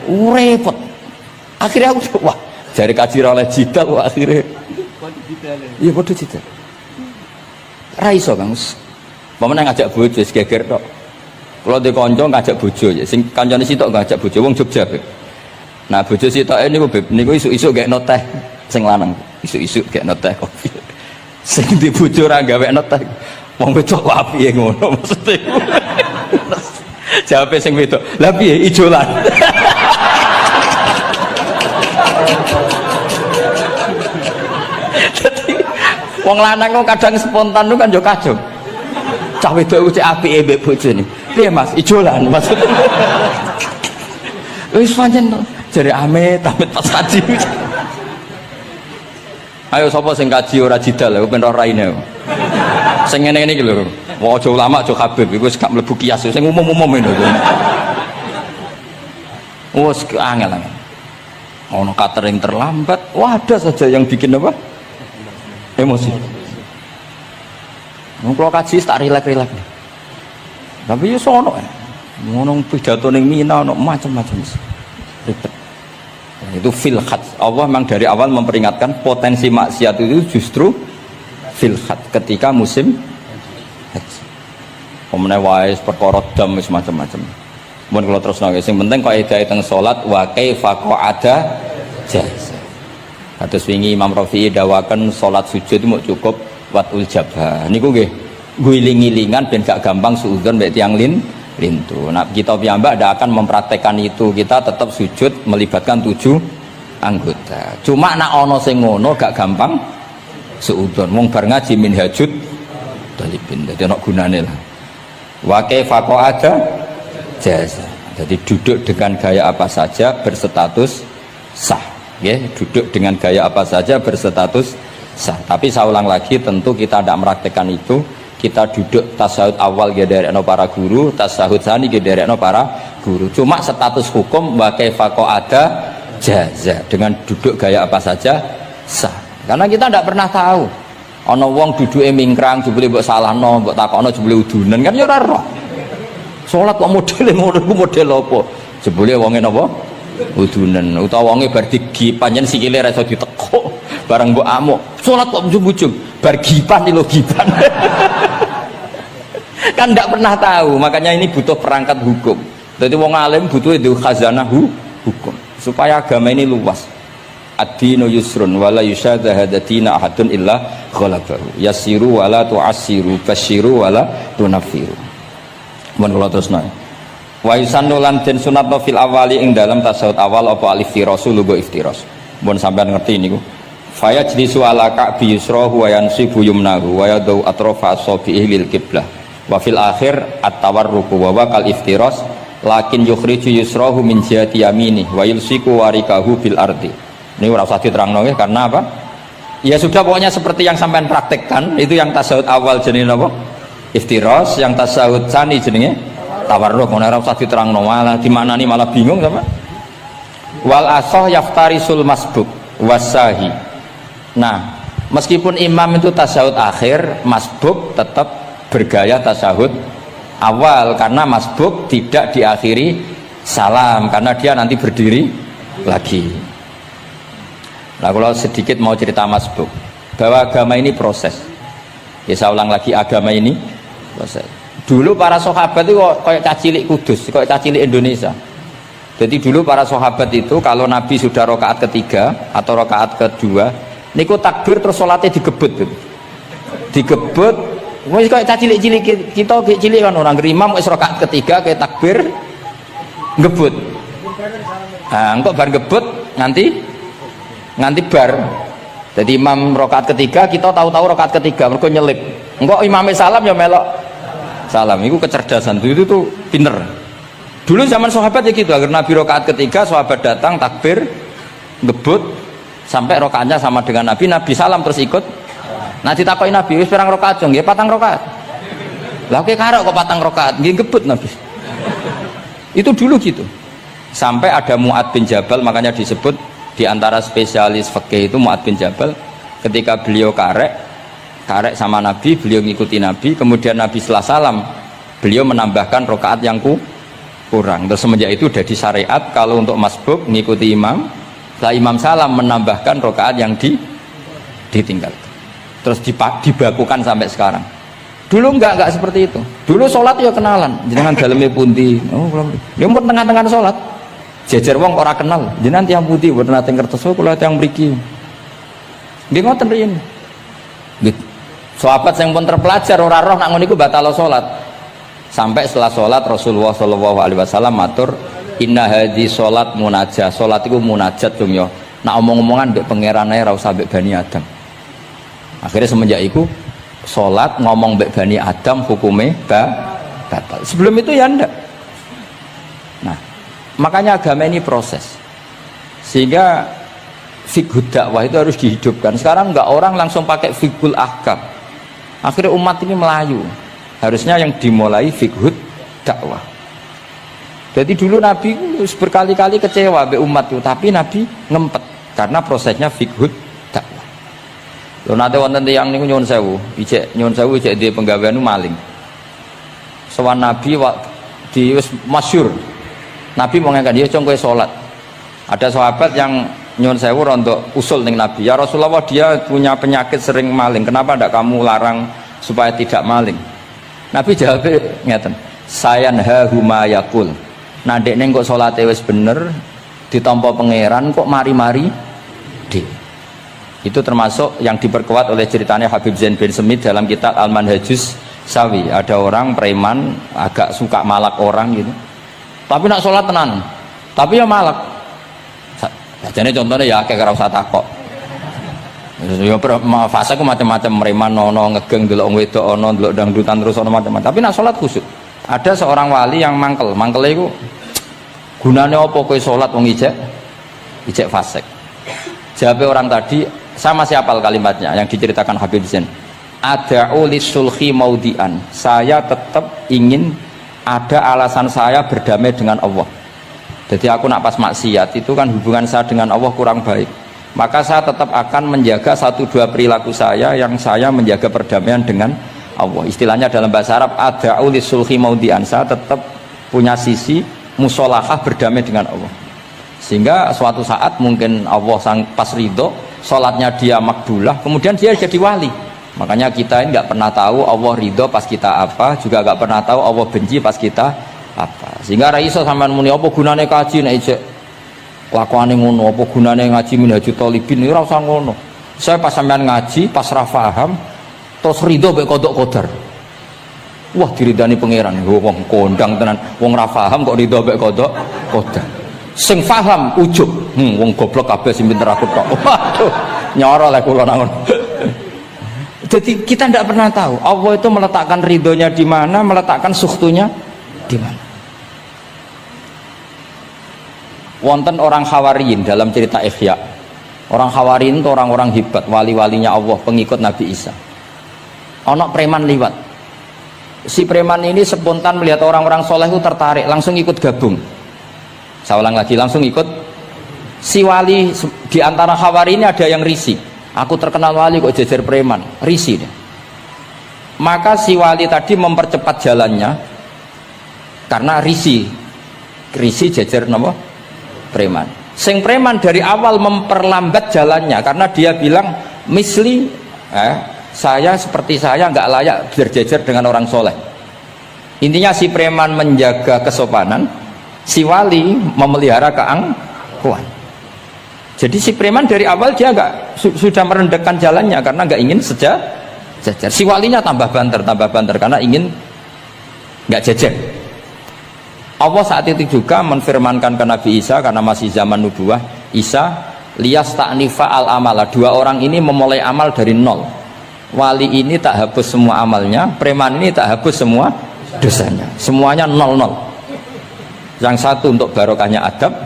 Repot. Akhirnya aku wah jari kaji oleh jidal wah akhirnya iya bodoh jidal raiso Kang pemene ngajak bojo wis geger tok kalau di konco ngajak bojo ya sing kancane sitok ngajak bojo wong Jogja nah bojo sitok niku isu-isu gekno teh sing lanang isu-isu gekno teh kopi sing di bojo ora gawekno teh wong wedok apike ngono maksudnya jawabe sing wedok lha piye ijolan wong lanang kok kadang spontan kan yo kacau. Cah wedok cek apike mbek bojone. Piye Mas? Ijolan maksudnya. Wis pancen jare amit pas kaji. Ayo sapa sing kaji ora jidal lho ben ora raine. Sing ngene-ngene iki lho. Wong aja ulama aja Habib iku wis gak mlebu kias sing umum-umum lho. Wes angel. Ono catering terlambat. Wah, ada saja yang bikin apa? Emosi. Kalau kaji tak rilek-rilek. Tapi ya sono ngono pidato ning Mina ono macam-macam. Ribet. Itu fil khat. Allah memang dari awal memperingatkan potensi maksiat itu justru fil khat ketika musim haji. Pemene wae perkara dam wis macam-macam. Mun kula terusno sing penting kok edae teng salat wa kaifa qa'ada jaz. Kados wingi Imam Rafi'i dawaken salat sujud itu cukup watul jabah. Niku nggih guling-gilingan ben gak gampang suudzon mbek tiyang lintu. Nah, kita piyambak ndak akan mempraktekkan itu. Kita tetap sujud melibatkan 7 anggota. Cuma nak ana sing ngono gak gampang suudzon. Wong bar ngaji minhajud talibin. Dadi ana gunane lah. Wa kaifa qa'ada jaz. Jadi duduk dengan gaya apa saja berstatus sah. Ya, duduk dengan gaya apa saja berstatus sah. Tapi saya ulang lagi, tentu kita tidak mempraktekkan itu. Kita duduk tasahud awal dari para guru, tasahud sani dari para guru. Cuma status hukum wa kaifa qa'ada jaza, dengan duduk gaya apa saja sah. Karena kita tidak pernah tahu. Ana wong duduke mingkrang jebule mbok salahno, mbok takokno jebule udunan kan ya ora roh. Salat kok modele ngono iku model apa? Jebule wonge napa? Udunen utawa wonge bar digi panjen sikile ra iso ditekuk. Bareng mbok amuk. Salat kok ujug-ujug bar gipan lho gipan. Kan ndak pernah tahu, makanya ini butuh perangkat hukum. Jadi wong alim butuh itu khazanah hukum supaya agama ini luas. Ad-dinu yusrun wala yusyadahadatina ahadun illa ghalabahu. Yassiru wala tu'assiru, basyiru wala tunaffiru. Mun kula terusno. Wa yusannu lan den sunatno fil awali ing dalam tasawuf awal apa al-iftirasu lugo iftiras. Mun sampean ngerti niku. Fa yajlisu ala ka'bi yusrahu wa yansibu yumnahu wa yadau atrafa asabihi lil qiblah. Wa fil akhir at-tawarruku wa kal iftiras lakin yukhriju yusrahu min jihati yamini wa yulsiku warikahu bil ardi. Ini ora usah diterangno nggih karena apa? Ya sudah pokoknya seperti yang sampean praktekkan itu yang tasawuf awal jenenge apa? Iftiras, yang tasawuf tsani jenenge tawarruk. Ora usah diterangno malah dimaknani malah bingung sama. Wal asah yaftarisul masbuk wasahi. Nah, meskipun imam itu tasawuf akhir, masbuk tetap bergaya tasawuf awal karena masbuk tidak diakhiri salam karena dia nanti berdiri lagi. Nah, kalau sedikit mau cerita masbuk bahwa agama ini proses. Ya saya ulang lagi, agama ini proses. Dulu para sahabat itu kayak cacilik Kudus, kayak cacilik Indonesia. Jadi dulu para sahabat itu kalau Nabi sudah rakaat ketiga atau rakaat kedua, niku takbir terus sholatnya digebut, digebut. Wis kayak cacilik-cilik kita cilik kan orang imam wis rakaat ketiga kayak takbir ngebut. Nah, engkau bar ngebut nganti bar. Jadi imam rakaat ketiga kita tahu-tahu rakaat ketiga mergo nyelip. Engkau imamnya salam ya melok salam. Itu kecerdasan itu tuh pinter. Dulu zaman sahabat ya gitu, agar Nabi rakaat ketiga sahabat datang takbir ngebut sampai rakaatnya sama dengan Nabi, Nabi salam terus ikut. Nah ditakoki Nabi wis pirang rakaat jong? Nggih 4 rakaat. Lah oke karo kok 4 rakaat nggih ngebut Nabi. Itu dulu gitu. Sampai ada Mu'ad bin Jabal, makanya disebut di antara spesialis fikih itu Mu'ad bin Jabal, ketika beliau karek sama Nabi, beliau ngikuti Nabi, kemudian Nabi setelah salam beliau menambahkan rakaat yang kurang. Terus semenjak itu udah di syariat kalau untuk masbuk ngikuti imam, setelah imam salam menambahkan rakaat yang ditinggalkan. Terus dibakukan sampai sekarang. Dulu enggak seperti itu. Dulu sholat ya kenalan, jenengan dalemnya pundi. Oh, dia mau tengah-tengah sholat. Jejer wong ora kenal. Jenengan tiang putih buat nate ngertos kula tiang mriki. Nggih ngoten riyen. Nggih. Sahabat yang pun terpelajar ora roh nak ngono iku batal sholat. Sampai setelah sholat Rasulullah sallallahu alaihi wasallam matur, inna hadhi sholat munajah. Sholat itu munajat dong ya. Nak omong-omongan mbek pangeran ae ora usah mbek Bani Adam. Akhirnya semenjak itu sholat ngomong mbek Bani Adam hukumnya batal. Sebelum itu ya enggak. Nah, makanya agama ini proses. Sehingga fiqhud dakwah itu harus dihidupkan. Sekarang enggak orang langsung pakai fiqhul ahkam. Akhirnya umat ini melayu. Harusnya yang dimulai fiqhud dakwah. Jadi dulu Nabi berkali-kali kecewa mbek umat itu, tapi Nabi ngempet karena prosesnya fiqhud dakwah. Lho nate wonten tiyang niku nyuwun sewu, ijek di penggawean maling. Sowan Nabi di wis masyhur. Nabi mau ngangkat dia cong kowe salat. Ada sahabat yang nyuwun sewu rontok usul ning Nabi. Ya Rasulullah, dia punya penyakit sering maling. Kenapa ndak kamu larang supaya tidak maling? Nabi jawab ngeten. Sayanha huma yaqul. Nah dekne kok salate wis bener ditampa pangeran kok mari-mari di. Itu termasuk yang diperkuat oleh ceritanya Habib Zain bin Semit dalam kitab Al-Manhajus Sawi. Ada orang preman agak suka malak orang gitu, tapi nak sholat tenan, tapi ya malak. Jadi contohnya ya kayak ora usah takok. Ya fase ku macam-macam, preman ono ngegeng delok wedok ono delok dangdutan terus ono macam-macam. Tapi nak sholat khusyuk. Ada seorang wali yang mangkele iku gunane apa kowe sholat wong ijek fasik. Jawab orang tadi, saya masih hafal kalimatnya yang diceritakan Habib Zain. Ada'u lisulhi maudian. Saya tetap ingin ada alasan saya berdamai dengan Allah. Jadi aku nak pas maksiat itu kan hubungan saya dengan Allah kurang baik. Maka saya tetap akan menjaga 1-2 perilaku saya yang saya menjaga perdamaian dengan Allah. Istilahnya dalam bahasa Arab ada'u lisulhi maudian. Saya tetap punya sisi musolahah berdamai dengan Allah. Sehingga suatu saat mungkin Allah pas ridho, sholatnya dia makbulah, kemudian dia jadi wali. Makanya kita ini nggak pernah tahu Allah ridho pas kita apa, juga nggak pernah tahu Allah benci pas kita apa. Sehingga raiso sampean muni apa gunane kaji nek ijek kelakuane ngono, apa gunane ngaji Minhajul Thalibin iki ora usah ngono. Saya pas sampean ngaji, pas ra paham, terus ridho mek kodok kodar. Wah diridani pangeran, wong kondang tenan, wong ra paham kok ridho mek kodok kodar. Sing paham ujug, wong goblok kabeh sing pinter aku tok. Waduh, nyoro lek kula nang ngono. Jadi kita tidak pernah tahu Allah itu meletakkan ridhonya di mana, meletakkan sukhtunya di mana. Wonten orang Hawariyin dalam cerita Ihya. Orang Hawariyin itu orang-orang hebat, wali-walinya Allah, pengikut Nabi Isa. Ono preman liwat. Si preman ini spontan melihat orang-orang soleh itu tertarik, langsung ikut gabung. Saya ulang lagi, langsung ikut. Si wali di antara Hawariyin ini ada yang risih. Aku terkenal wali kok jejer preman, risih deh. Maka si wali tadi mempercepat jalannya karena risih jejer nama preman. Sing preman dari awal memperlambat jalannya karena dia bilang misli saya seperti saya nggak layak berjejer dengan orang soleh. Intinya si preman menjaga kesopanan, si wali memelihara keangkuhan. Jadi si preman dari awal dia nggak sudah merendahkan jalannya karena nggak ingin sejajar. Si walinya tambah banter karena ingin nggak jejer. Allah saat itu juga menfirmankan ke Nabi Isa karena masih zaman nubuah, Isa liyas ta'nifa al amala, dua orang ini memulai amal dari nol. Wali ini tak hapus semua amalnya, preman ini tak hapus semua dosanya, semuanya nol. Yang satu untuk barokahnya adab,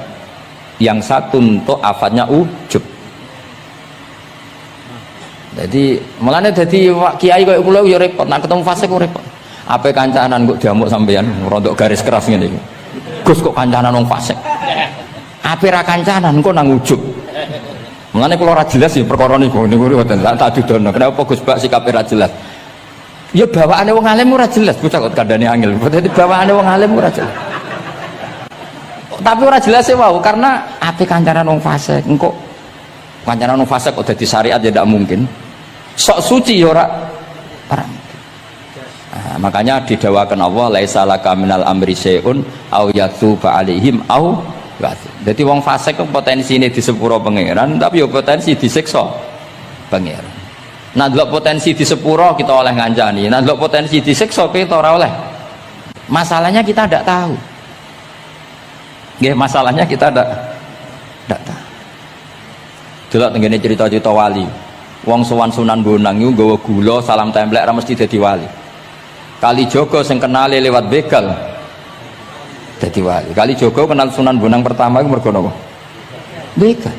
yang satu untuk afatnya ujub. Jadi mulane dadi kiai koyo kula yo repot, nek ketemu fase kok repot. Ape kancanan kok diamuk sampean rontok garis keras ngene iki. Gus kok kancanan wong fasik. Ape ra kancanan kok nang ujub. Mulane kula ora jelas ya perkara niku mboten tak dudono. Kenapa Gus Bak sikape ra jelas? Ya bawaane wong alim ora jelas, bocah kok kandhane angel. Dadi bawaane wong alim ora jelas. Tapi ora jelas e wau karena ape kancanan wong fasik engko kancanan wong fasik kok dadi syariat ya ndak mungkin. Sok suci ya ora. Makanya didawakan Allah laisa laka minal amri syai'un au yatuba alaihim au wa'ad. Jadi wong fasik potensi ini di sepuro pangeran tapi ya potensi disiksa pangeran. Nah delok potensi di sepuro kita oleh ngancani, nah delok potensi disiksa kita ora oleh. Masalahnya kita tidak tahu. Nggih, masalahnya kita tidak tahu. Delok tengene cerita-cerita wali. Wong sowan Sunan Bonang iku nggawa gula salam templek ra mesti dadi wali. Kali Jogo sing kenali lewat begal dadi wali. Kali Jogo kenal Sunan Bonang pertama itu mergo napa? Begal.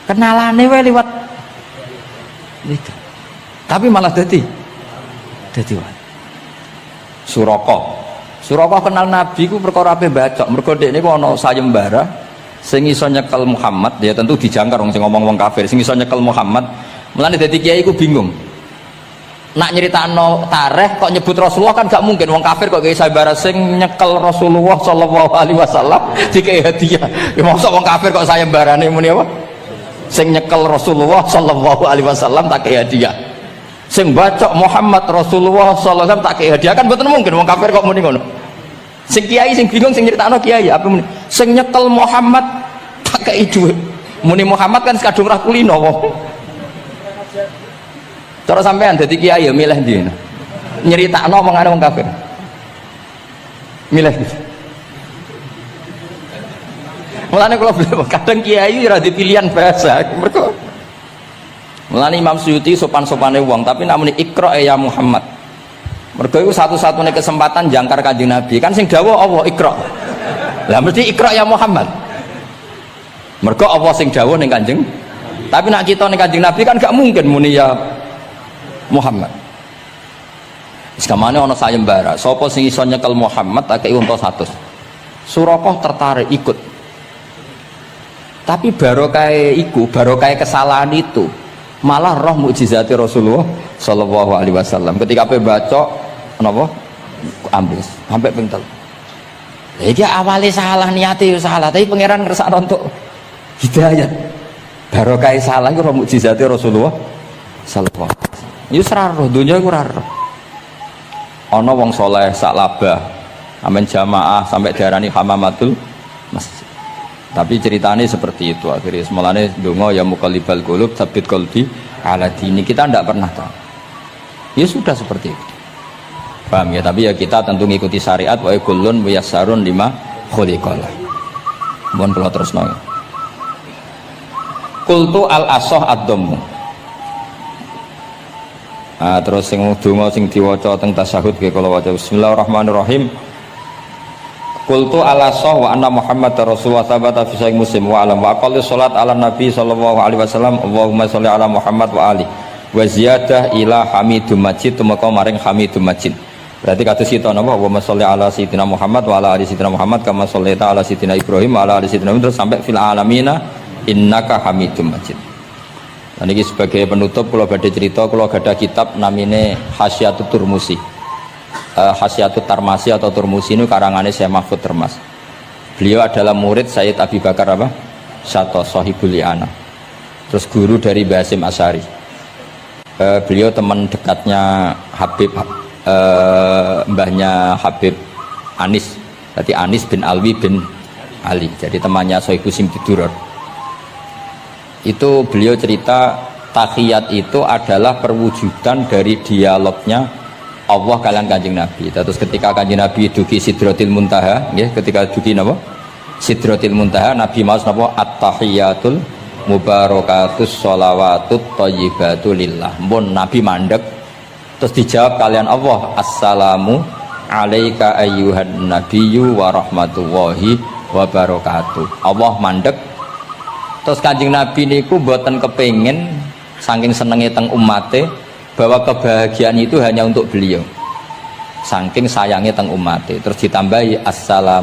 Kenalane wae lewat begal. Tapi malah dadi wali. Suraka kenal Nabi ku perkara ape bacok. Mergo dekne ku ana sayembara sing iso nyekel Muhammad, ya tentu dijangkar wong sing ngomong wong kafir, sing iso nyekel Muhammad. Mulane dadi kiai ku bingung. Nak nyeritakno tarikh kok nyebut Rasulullah kan gak mungkin wong kafir kok kayak sayembara sing nyekel Rasulullah sallallahu alaihi wasallam dikei hadiah. Ya mosok wong kafir kok sayembarane muni apa? Sing nyekel Rasulullah sallallahu alaihi wasallam tak kei hadiah. Sing bacok Muhammad Rasulullah sallallahu alaihi wasallam tak kei hadiah kan mboten mungkin wong kafir kok muni ngono. Sing kiai sing bingung sing nyeritakno kiai apa muni? Sing nyekel Muhammad tak kei dhuwit. Muni Muhammad kan sekadung ra kulino wong. Cara sampean dadi kiai ya milih ndi? Nyeritakno omongane wong kafir. Milih. Mulane kula kadang kiai ora di pilihan bahasa. Mergo mulane Imam Suyuti sopan-sopane wong tapi namune Iqra ya Muhammad. Mergo iku satu-satunya kesempatan jangkar Kanjeng Nabi. Kan sing dawuh Allah Iqra. Lah mesti Iqra ya Muhammad. Mergo Allah sing dawuh ning Kanjeng. Tapi nak kita ning Kanjeng Nabi kan gak mungkin muni ya Muhammad. Sekamane ana sayembara, sapa sing iso nyekel Muhammad tak kei unta 100. Suraka tertarik ikut. Tapi barokah iku, barokah kesalahan itu malah roh mukjizat Rasulullah sallallahu alaihi wasallam. Ketika pe baca napa? Ambis, sampai ping 3. Iki awalnya salah, niatnya salah, tapi pangeran ngersakno untuk hidayat. Barokah salah iku mukjizate Rasulullah sallallahu alaihi wasallam. Ya ora roh donya iku ora roh. Ana wong saleh sak labah, amen jamaah sampai diarani hamamatul masjid. Tapi ceritanya seperti itu akhirnya semalane donga ya muqallibal qulub tsabit qalbi ala dini. Kita tidak pernah tahu. Ya sudah seperti itu. Paham ya? Tapi ya kita tentu ngikuti syariat wa kullun muyassarun lima khuliqalah. Mohon kula terusno. Qultu al asoh ad-dhammu. Terus sing donga sing diwaca teng tasyahud nggih kula waca bismillahirrahmanirrahim. Qultu ala sah wa anna Muhammad Rasulullah sabata fi sahih Muslim wa alam wa aqallu salat ala Nabi sallallahu alaihi wasallam Allahumma sholli ala Muhammad wa ali wa ziyadah ila Hamidum Majid tumeka maring Hamidum Majid. Berarti kata sita napa Allahumma sholli ala sayyidina Muhammad wa ala ali sayyidina Muhammad kama shollaita ala sayyidina Ibrahim wa ala ali sayyidina Ibrahim terus sampai fil alamina innaka Hamidum Majid. Dan ini sebagai penutup kula badhe cerita kula gadah kitab namine Hasyatut Turmusi. Hasyatut Tarmasi atau Turmusi ini karangannya Syekh Mahfud Termas. Beliau adalah murid Sayyid Abi Bakar apa? Syato Sohibul Li'ana. Terus guru dari Basim Asyari. Beliau teman dekatnya Habib mbahnya Habib Anis. Berarti Anis bin Alwi bin Ali. Jadi temannya Sohibu Simtidurar. Itu beliau cerita tahiyat itu adalah perwujudan dari dialognya Allah kalian Kanjeng Nabi. Terus ketika Kanjeng Nabi dugi Sidratil Muntaha, ya, ketika dugi napa? Sidratil Muntaha, Nabi maos napa? At-tahiyatul mubarakatus sholawatut thayyibatu lillah. Mun Nabi mandek terus dijawab kalian Allah, assalamu alaika ayyuhan nabiyyu wa rahmatullahi wa barakatuh. Allah mandek. Terus Kanjeng Nabi niku mboten kepengin saking senenge teng umate bahwa kebahagiaan itu hanya untuk beliau saking sayangnya teng umatnya. Terus ditambahi assalamu